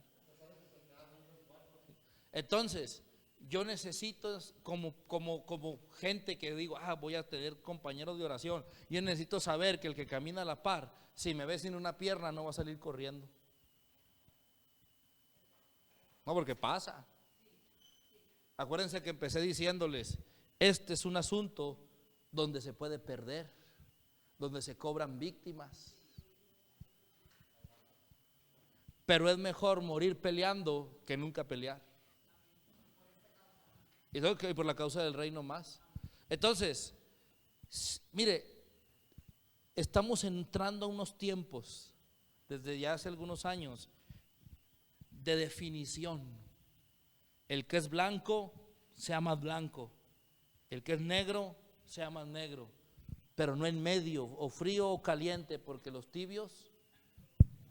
Entonces, yo necesito como gente que digo, voy a tener compañeros de oración. Yo necesito saber que el que camina a la par, si me ve sin una pierna, no va a salir corriendo. No, porque pasa. Acuérdense que empecé diciéndoles, este es un asunto donde se puede perder, donde se cobran víctimas. Pero es mejor morir peleando que nunca pelear. Y tengo que ir por la causa del reino más. Entonces, mire, estamos entrando a unos tiempos, desde ya hace algunos años, de definición. El que es blanco sea más blanco, el que es negro sea más negro, pero no en medio, o frío o caliente, porque los tibios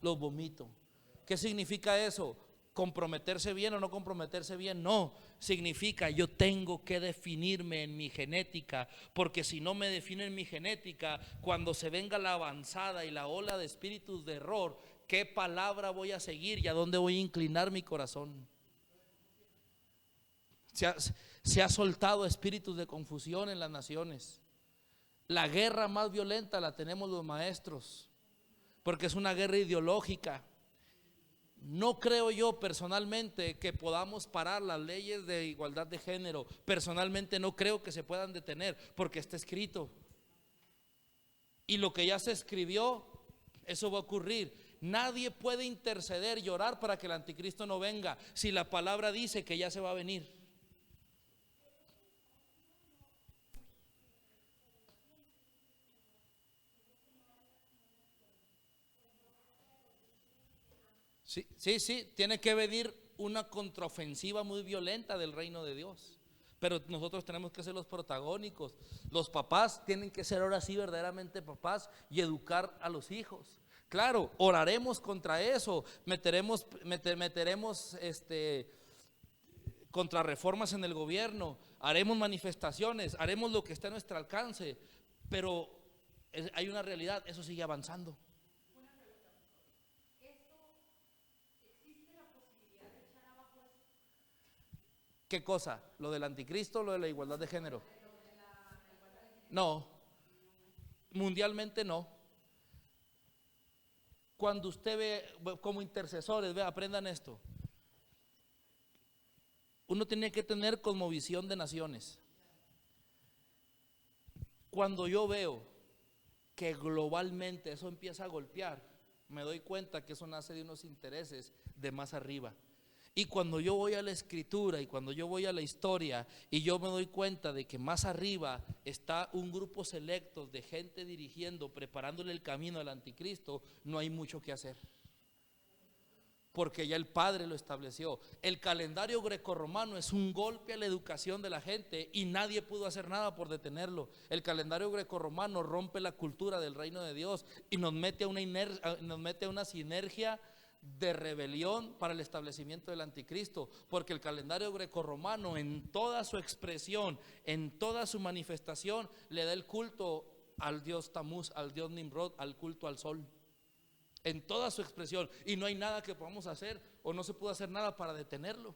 los vomito. ¿Qué significa eso? ¿Comprometerse bien o no comprometerse bien? No, significa yo tengo que definirme en mi genética, porque si no me defino en mi genética, cuando se venga la avanzada y la ola de espíritus de error, ¿qué palabra voy a seguir y a dónde voy a inclinar mi corazón? Se ha soltado espíritus de confusión en las naciones. La guerra más violenta la tenemos los maestros, porque es una guerra ideológica. No creo yo personalmente que podamos parar las leyes de igualdad de género. Personalmente no creo que se puedan detener, porque está escrito. Y lo que ya se escribió, eso va a ocurrir. Nadie puede interceder, llorar para que el anticristo no venga, si la palabra dice que ya se va a venir. Sí, sí, sí, tiene que venir una contraofensiva muy violenta del reino de Dios. Pero nosotros tenemos que ser los protagónicos. Los papás tienen que ser ahora sí verdaderamente papás y educar a los hijos. Claro, oraremos contra eso, meteremos contra reformas en el gobierno, haremos manifestaciones, haremos lo que esté a nuestro alcance, pero hay una realidad, eso sigue avanzando. ¿Qué cosa? ¿Lo del anticristo o lo de la igualdad de género? No, mundialmente no. Cuando usted ve como intercesores, aprendan esto. Uno tiene que tener cosmovisión de naciones. Cuando yo veo que globalmente eso empieza a golpear, me doy cuenta que eso nace de unos intereses de más arriba. Y cuando yo voy a la escritura y cuando yo voy a la historia y yo me doy cuenta de que más arriba está un grupo selecto de gente dirigiendo, preparándole el camino al anticristo, no hay mucho que hacer, porque ya el Padre lo estableció. El calendario grecorromano es un golpe a la educación de la gente y nadie pudo hacer nada por detenerlo. El calendario grecorromano rompe la cultura del reino de Dios y nos mete a una sinergia de rebelión para el establecimiento del anticristo, porque el calendario grecorromano en toda su expresión, en toda su manifestación, le da el culto al dios Tamuz, al dios Nimrod, al culto al sol, en toda su expresión, y no hay nada que podamos hacer, o no se puede hacer nada para detenerlo.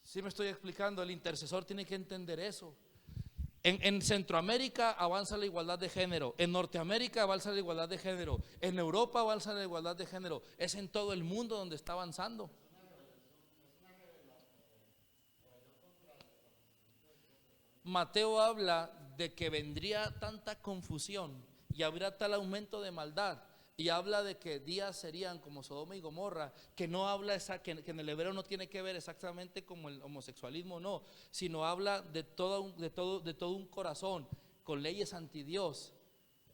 ¿Sí me estoy explicando? El intercesor tiene que entender eso. En Centroamérica avanza la igualdad de género, en Norteamérica avanza la igualdad de género, en Europa avanza la igualdad de género, es en todo el mundo donde está avanzando. Mateo habla de que vendría tanta confusión y habría tal aumento de maldad, y habla de que días serían como Sodoma y Gomorra, que no habla que en el hebreo no tiene que ver exactamente como el homosexualismo, no, sino habla de todo un corazón con leyes anti Dios,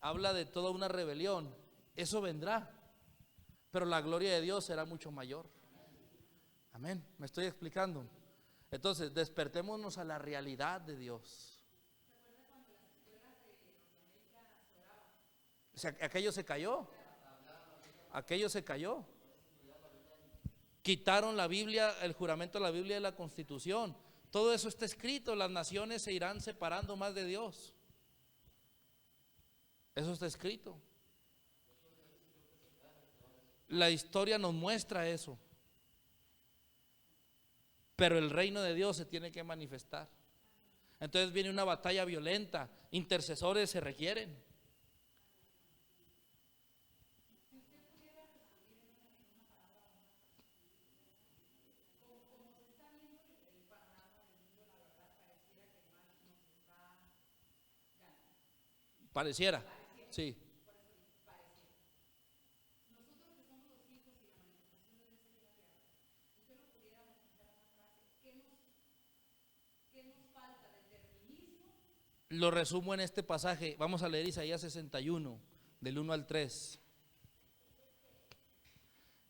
habla de toda una rebelión. Eso vendrá, pero la gloria de Dios será mucho mayor. Amén, me estoy explicando. Entonces despertémonos a la realidad de Dios. O sea, aquello se cayó. Aquello se cayó. Quitaron la Biblia, el juramento de la Biblia de la Constitución. Todo eso está escrito. Las naciones se irán separando más de Dios. Eso está escrito. La historia nos muestra eso. Pero el reino de Dios se tiene que manifestar. Entonces viene una batalla violenta. Intercesores se requieren. Pareciera, sí. Lo resumo en este pasaje. Vamos a leer Isaías 61, del 1 al 3.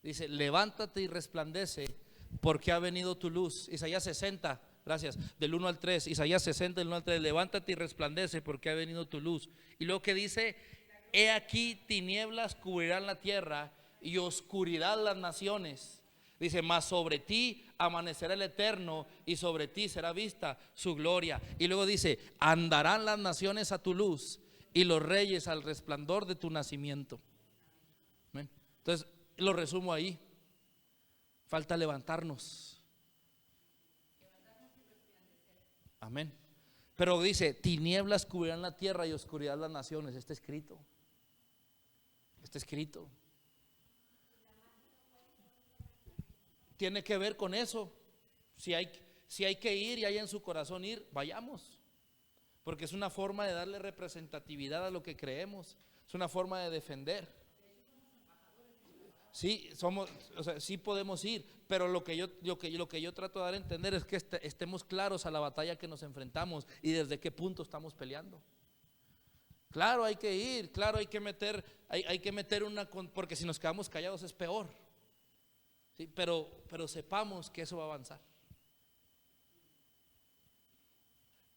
Dice: levántate y resplandece, porque ha venido tu luz. Isaías 60, gracias, del 1 al 3. Isaías 60, del 1 al 3. Levántate y resplandece, porque ha venido tu luz. Y luego que dice: he aquí tinieblas cubrirán la tierra y oscuridad las naciones. Dice: mas sobre ti amanecerá el Eterno, y sobre ti será vista su gloria. Y luego dice: andarán las naciones a tu luz, y los reyes al resplandor de tu nacimiento. Amén. Entonces lo resumo ahí. Falta levantarnos. Amén. Pero dice: tinieblas cubrirán la tierra y oscuridad las naciones. Está escrito. Está escrito. Tiene que ver con eso. Si hay que ir y hay en su corazón ir, vayamos. Porque es una forma de darle representatividad a lo que creemos. Es una forma de defender. Sí, sí podemos ir, pero lo que yo trato de dar a entender es que estemos claros a la batalla que nos enfrentamos y desde qué punto estamos peleando. Claro, hay que ir, claro, hay que meter porque si nos quedamos callados es peor. Sí, pero sepamos que eso va a avanzar.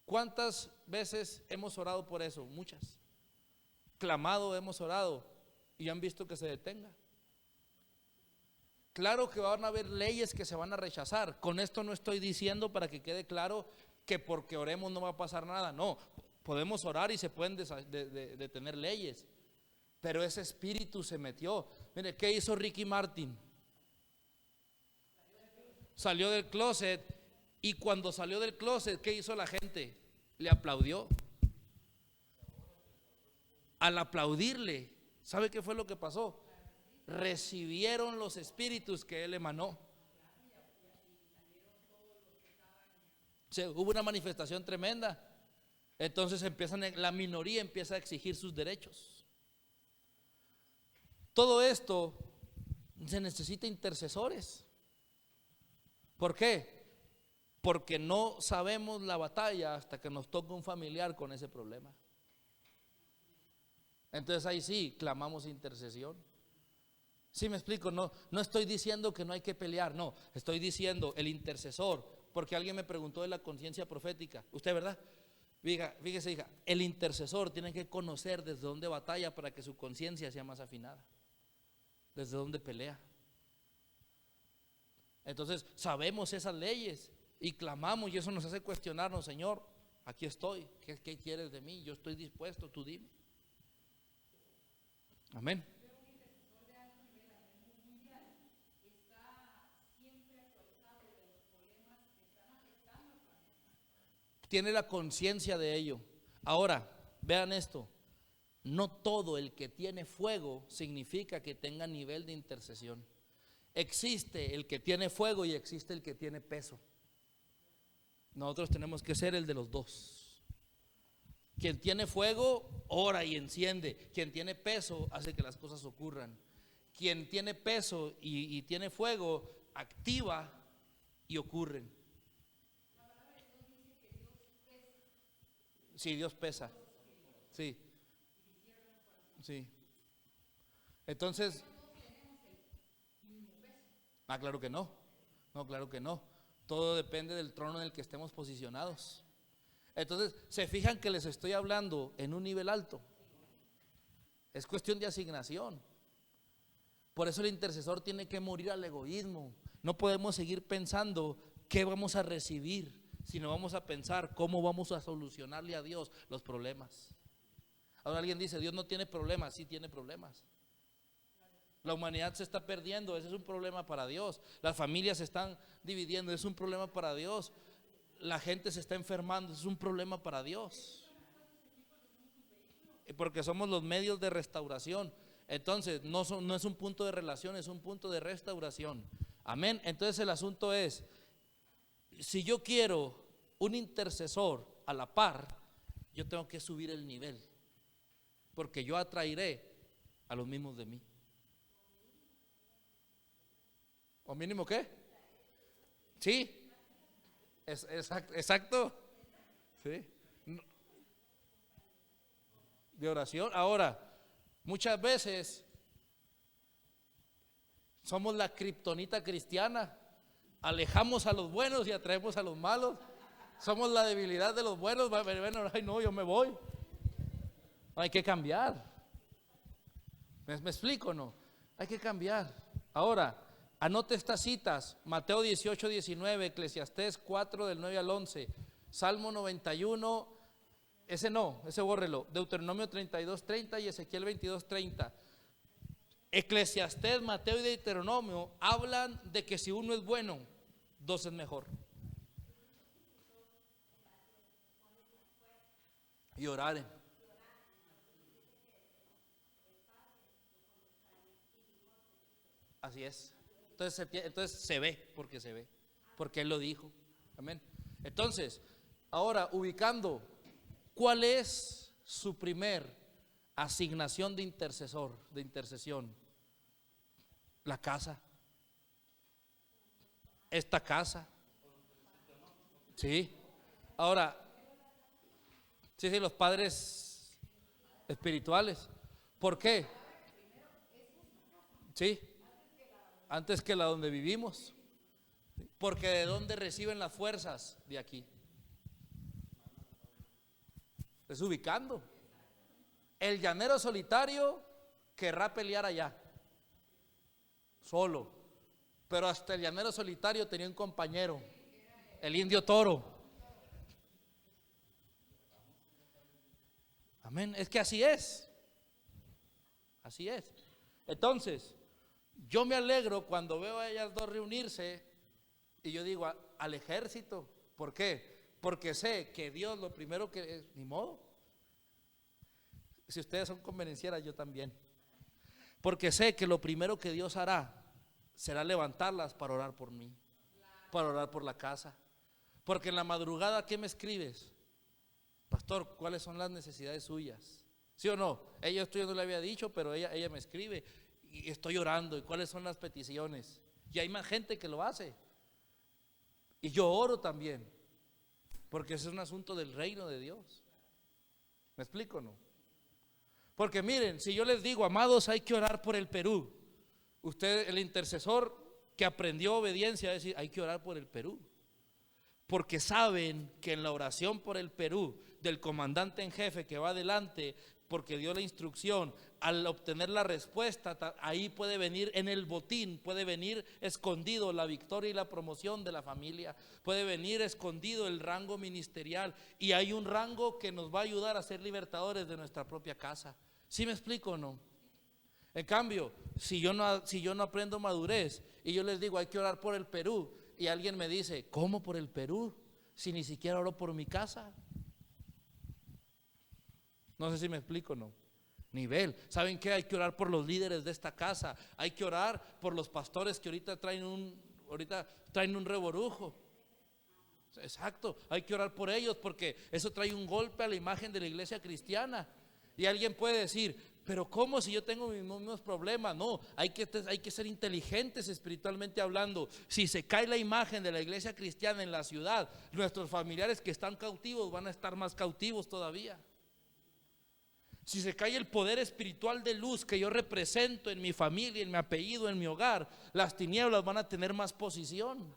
¿Cuántas veces hemos orado por eso? Muchas. Clamado, hemos orado y han visto que se detenga. Claro que van a haber leyes que se van a rechazar. Con esto no estoy diciendo, para que quede claro, que porque oremos no va a pasar nada. No, podemos orar y se pueden detener leyes, pero ese espíritu se metió. Mire, ¿qué hizo Ricky Martin? Salió del closet, y cuando salió del closet, ¿qué hizo la gente? Le aplaudió. Al aplaudirle, ¿sabe qué fue lo que pasó? Recibieron los espíritus que él emanó. Hubo una manifestación tremenda. Entonces la minoría empieza a exigir sus derechos. Todo esto se necesita intercesores. ¿Por qué? Porque no sabemos la batalla hasta que nos toca un familiar con ese problema. Entonces ahí sí clamamos intercesión. ¿Sí me explico? No estoy diciendo que no hay que pelear, no, estoy diciendo el intercesor. Porque alguien me preguntó de la conciencia profética. Usted, ¿verdad? Fíjese, hija, el intercesor tiene que conocer desde dónde batalla para que su conciencia sea más afinada, desde dónde pelea. Entonces sabemos esas leyes y clamamos, y eso nos hace cuestionarnos: Señor, aquí estoy, ¿qué quieres de mí? Yo estoy dispuesto, tú dime. Amén. Tiene la conciencia de ello. Ahora, vean esto: no todo el que tiene fuego significa que tenga nivel de intercesión. Existe el que tiene fuego y existe el que tiene peso. Nosotros tenemos que ser el de los dos. Quien tiene fuego ora y enciende. Quien tiene peso hace que las cosas ocurran. Quien tiene peso y tiene fuego activa y ocurren. Sí, Dios pesa. Sí. Sí. Entonces, claro que no. No, claro que no. Todo depende del trono en el que estemos posicionados. Entonces, se fijan que les estoy hablando en un nivel alto. Es cuestión de asignación. Por eso el intercesor tiene que morir al egoísmo. No podemos seguir pensando qué vamos a recibir, sino vamos a pensar cómo vamos a solucionarle a Dios los problemas. Ahora alguien dice: Dios no tiene problemas. Sí tiene problemas. La humanidad se está perdiendo, ese es un problema para Dios. Las familias se están dividiendo, es un problema para Dios. La gente se está enfermando, es un problema para Dios. Porque somos los medios de restauración. Entonces no es un punto de relación, es un punto de restauración. Amén. Entonces el asunto es: si yo quiero un intercesor a la par, yo tengo que subir el nivel, porque yo atraeré a los mismos de mí. ¿O mínimo qué? Sí, exacto. Sí. De oración. Ahora, muchas veces somos la kriptonita cristiana. alejamos a los buenos y atraemos a los malos. Somos la debilidad de los buenos. Bueno, ay no, yo me voy. Hay que cambiar. ¿Me explico o no? Hay que cambiar. Ahora, anote estas citas: Mateo 18, 19, Eclesiastés 4 del 9 al 11, Salmo 91, ese no, ese bórrelo, Deuteronomio 32, 30 y Ezequiel 22, 30. Eclesiastés, Mateo y Deuteronomio hablan de que si uno es bueno, dos es mejor. Y oraren. Así es. Entonces se ve, porque Él lo dijo. Amén. Entonces, ahora ubicando, ¿cuál es su primer asignación de intercesor, de intercesión? La casa. Esta casa. Sí. Ahora, sí, los padres espirituales. ¿Por qué? Sí. Antes que la donde vivimos. Porque ¿de dónde reciben las fuerzas? De aquí. Es ubicando. El llanero solitario querrá pelear allá, solo. Pero hasta el llanero solitario tenía un compañero, el indio toro. Amén. Es que así es. Así es. Entonces, yo me alegro cuando veo a ellas dos reunirse y yo digo al ejército. ¿Por qué? Porque sé que Dios lo primero que, ni modo. Si ustedes son convenencieras, yo también. Porque sé que lo primero que Dios hará será levantarlas para orar por mí, para orar por la casa. Porque en la madrugada, ¿qué me escribes? Pastor, ¿cuáles son las necesidades suyas? ¿Sí o no? Esto yo no le había dicho, pero ella me escribe y estoy orando. ¿Y cuáles son las peticiones? Y hay más gente que lo hace. Y yo oro también, porque ese es un asunto del reino de Dios. ¿Me explico o no? Porque miren, si yo les digo, amados, hay que orar por el Perú, usted, el intercesor que aprendió obediencia, va a decir, hay que orar por el Perú. Porque saben que en la oración por el Perú del comandante en jefe que va adelante, porque dio la instrucción, al obtener la respuesta, ahí puede venir en el botín, puede venir escondido la victoria y la promoción de la familia, puede venir escondido el rango ministerial, y hay un rango que nos va a ayudar a ser libertadores de nuestra propia casa. ¿Sí me explico o no? En cambio, si yo no aprendo madurez y yo les digo hay que orar por el Perú, y alguien me dice, ¿cómo por el Perú? Si ni siquiera oro por mi casa. No sé si me explico o no. Nivel. ¿Saben qué? Hay que orar por los líderes de esta casa. Hay que orar por los pastores que ahorita traen un revorujo. Exacto. Hay que orar por ellos porque eso trae un golpe a la imagen de la iglesia cristiana. Y alguien puede decir, pero ¿cómo si yo tengo mis mismos problemas? No, hay que ser inteligentes espiritualmente hablando. Si se cae la imagen de la iglesia cristiana en la ciudad, nuestros familiares que están cautivos van a estar más cautivos todavía. Si se cae el poder espiritual de luz que yo represento en mi familia, en mi apellido, en mi hogar, las tinieblas van a tener más posición.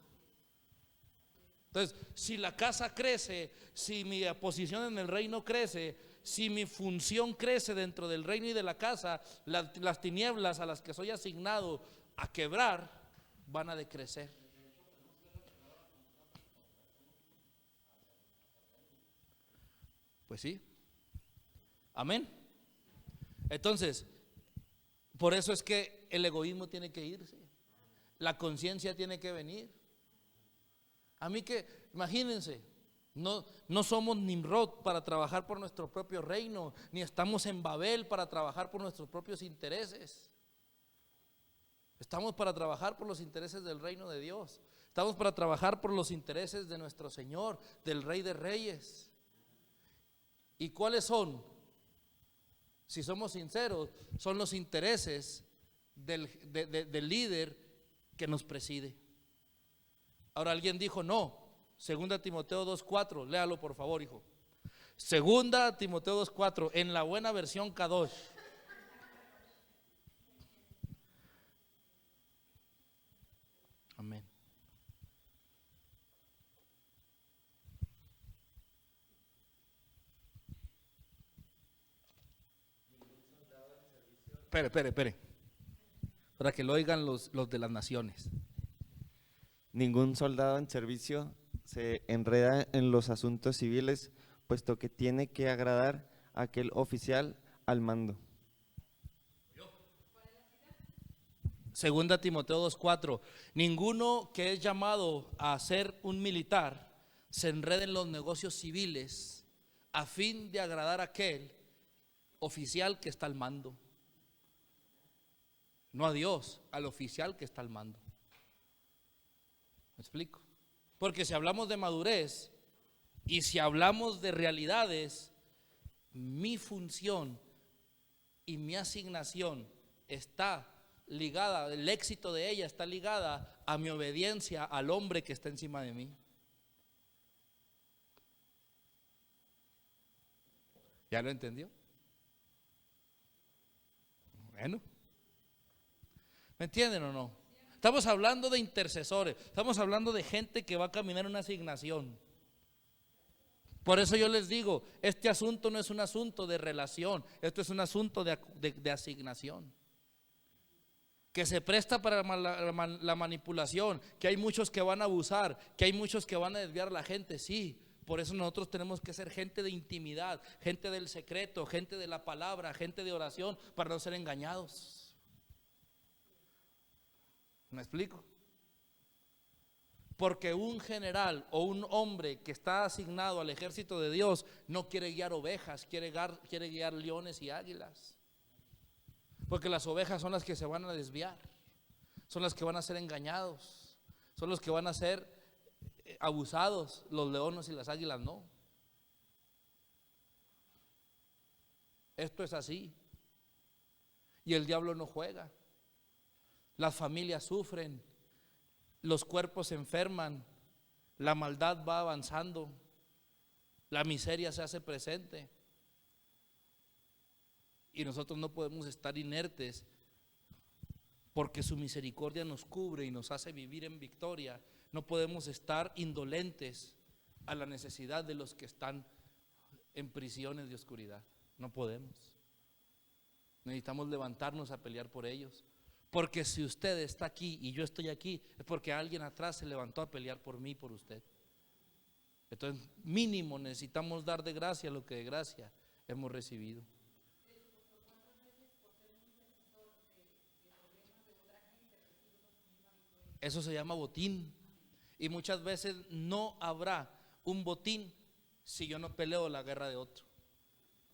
Entonces, si la casa crece, si mi posición en el reino crece, si mi función crece dentro del reino y de la casa, las tinieblas a las que soy asignado a quebrar van a decrecer. Pues sí. Amén. Entonces, por eso es que el egoísmo tiene que irse, la conciencia tiene que venir. A mí que, imagínense, no somos Nimrod para trabajar por nuestro propio reino, ni estamos en Babel para trabajar por nuestros propios intereses. Estamos para trabajar por los intereses del reino de Dios. Estamos para trabajar por los intereses de nuestro Señor, del Rey de Reyes. ¿Y cuáles son? Si somos sinceros, son los intereses del líder que nos preside. Ahora alguien dijo no. Segunda Timoteo 2:4, léalo por favor, hijo. Segunda Timoteo 2:4, en la buena versión Kadosh. Amén. Espere. Para que lo oigan los de las naciones. Ningún soldado en servicio se enreda en los asuntos civiles, puesto que tiene que agradar a aquel oficial al mando. Segunda Timoteo 2:4. Ninguno que es llamado a ser un militar se enrede en los negocios civiles a fin de agradar a aquel oficial que está al mando. No a Dios, al oficial que está al mando. ¿Me explico? Porque si hablamos de madurez y si hablamos de realidades, mi función y mi asignación está ligada, el éxito de ella está ligada a mi obediencia al hombre que está encima de mí. ¿Ya lo entendió? Bueno, ¿me entienden o no? Estamos hablando de intercesores, estamos hablando de gente que va a caminar una asignación. Por eso yo les digo, este asunto no es un asunto de relación, esto es un asunto de asignación. Que se presta para la manipulación, que hay muchos que van a abusar, que hay muchos que van a desviar a la gente, sí. Por eso nosotros tenemos que ser gente de intimidad, gente del secreto, gente de la palabra, gente de oración, para no ser engañados. ¿Me explico? Porque un general o un hombre que está asignado al ejército de Dios no quiere guiar ovejas, quiere guiar leones y águilas. Porque las ovejas son las que se van a desviar, son las que van a ser engañados, son los que van a ser abusados, los leones y las águilas no. Esto es así. Y el diablo no juega. Las familias sufren, los cuerpos se enferman, la maldad va avanzando, la miseria se hace presente. Y nosotros no podemos estar inertes, porque su misericordia nos cubre y nos hace vivir en victoria. No podemos estar indolentes a la necesidad de los que están en prisiones de oscuridad. No podemos. Necesitamos levantarnos a pelear por ellos. Porque si usted está aquí y yo estoy aquí, es porque alguien atrás se levantó a pelear por mí y por usted. Entonces, mínimo necesitamos dar de gracia lo que de gracia hemos recibido. Eso se llama botín. Y muchas veces no habrá un botín si yo no peleo la guerra de otro.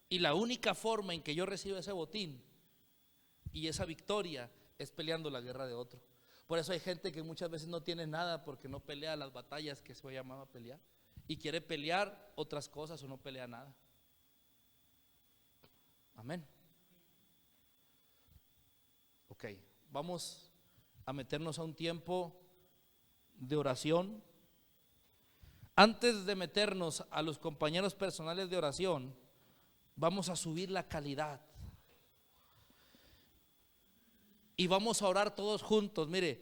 Y la única forma en que yo recibo ese botín y esa victoria es peleando la guerra de otro. Por eso hay gente que muchas veces no tiene nada porque no pelea las batallas que se llamaba a pelear. Y quiere pelear otras cosas o no pelea nada. Amén. Ok, vamos a meternos a un tiempo de oración. Antes de meternos a los compañeros personales de oración, vamos a subir la calidad. Y vamos a orar todos juntos. Mire,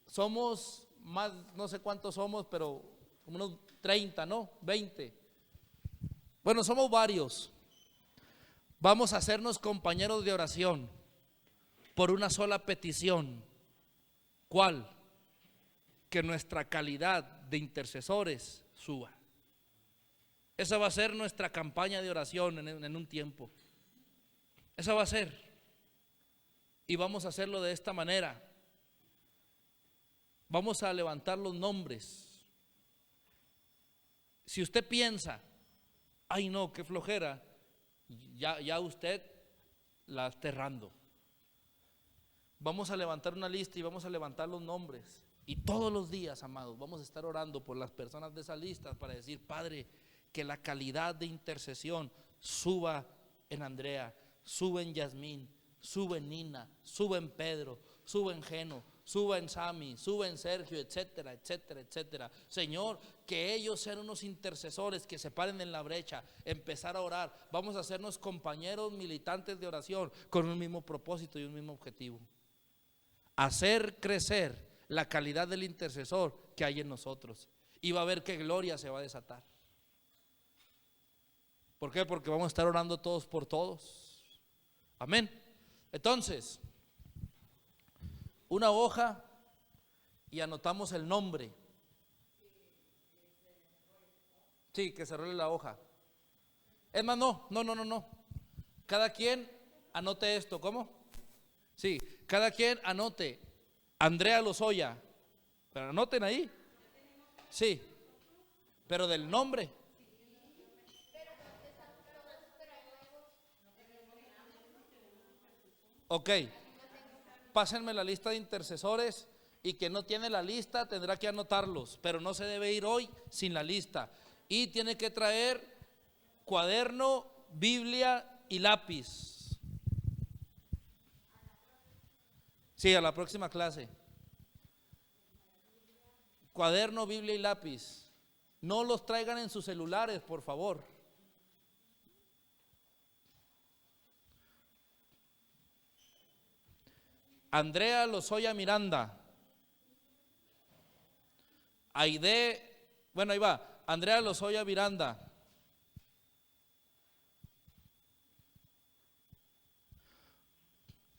somos más, no sé cuántos somos, pero como unos 30, ¿no? 20. Bueno, somos varios. Vamos a hacernos compañeros de oración por una sola petición. ¿Cuál? Que nuestra calidad de intercesores suba. Esa va a ser nuestra campaña de oración en un tiempo. Esa va a ser. Y vamos a hacerlo de esta manera. Vamos a levantar los nombres. Si usted piensa, ay no, qué flojera, ya usted la está errando. Vamos a levantar una lista y vamos a levantar los nombres. Y todos los días, amados, vamos a estar orando por las personas de esa lista para decir, Padre, que la calidad de intercesión suba en Andrea, suba en Yasmín, suba en Nina, suba en Pedro, suba en Geno, suba en Sammy, suba en Sergio, etcétera, etcétera, etcétera. Señor, que ellos sean unos intercesores que se paren en la brecha, empezar a orar. Vamos a hacernos compañeros militantes de oración con un mismo propósito y un mismo objetivo. Hacer crecer la calidad del intercesor que hay en nosotros. Y va a ver qué gloria se va a desatar. ¿Por qué? Porque vamos a estar orando todos por todos. Amén. Entonces, una hoja y anotamos el nombre. Sí, que se role la hoja. Es más, no. Cada quien anote esto, ¿cómo? Sí, cada quien anote Andrea Lozoya. Pero anoten ahí. Sí, pero del nombre. Ok, pásenme la lista de intercesores y quien no tiene la lista tendrá que anotarlos, pero no se debe ir hoy sin la lista. Y tiene que traer cuaderno, Biblia y lápiz. Sí, a la próxima clase. Cuaderno, Biblia y lápiz. No los traigan en sus celulares, por favor. Andrea Lozoya Miranda. Aide, bueno, ahí va. Andrea Lozoya Miranda.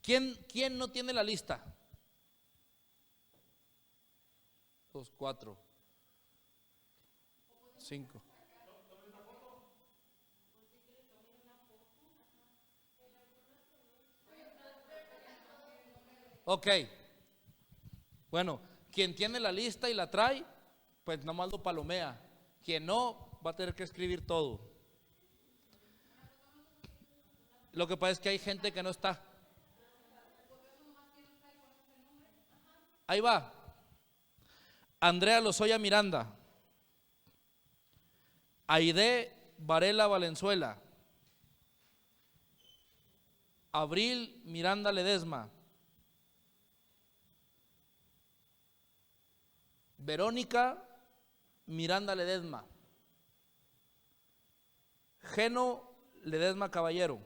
¿Quién no tiene la lista? 2, 4, 5. Ok. Bueno, quien tiene la lista y la trae, pues nomás lo palomea. Quien no, va a tener que escribir todo. Lo que pasa es que hay gente que no está. Ahí va. Andrea Lozoya Miranda. Aide Varela Valenzuela. Abril Miranda Ledesma. Verónica Miranda Ledesma. Geno Ledesma Caballero.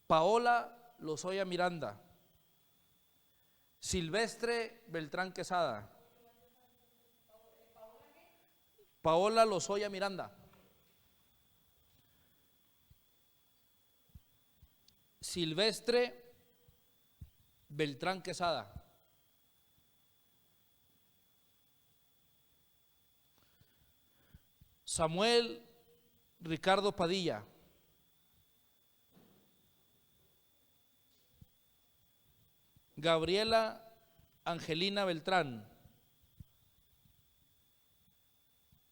Paola Lozoya Miranda. Silvestre Beltrán Quesada. Paola Lozoya Miranda. Silvestre Beltrán Quesada. Samuel Ricardo Padilla. Gabriela Angelina Beltrán,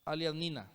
alias Nina.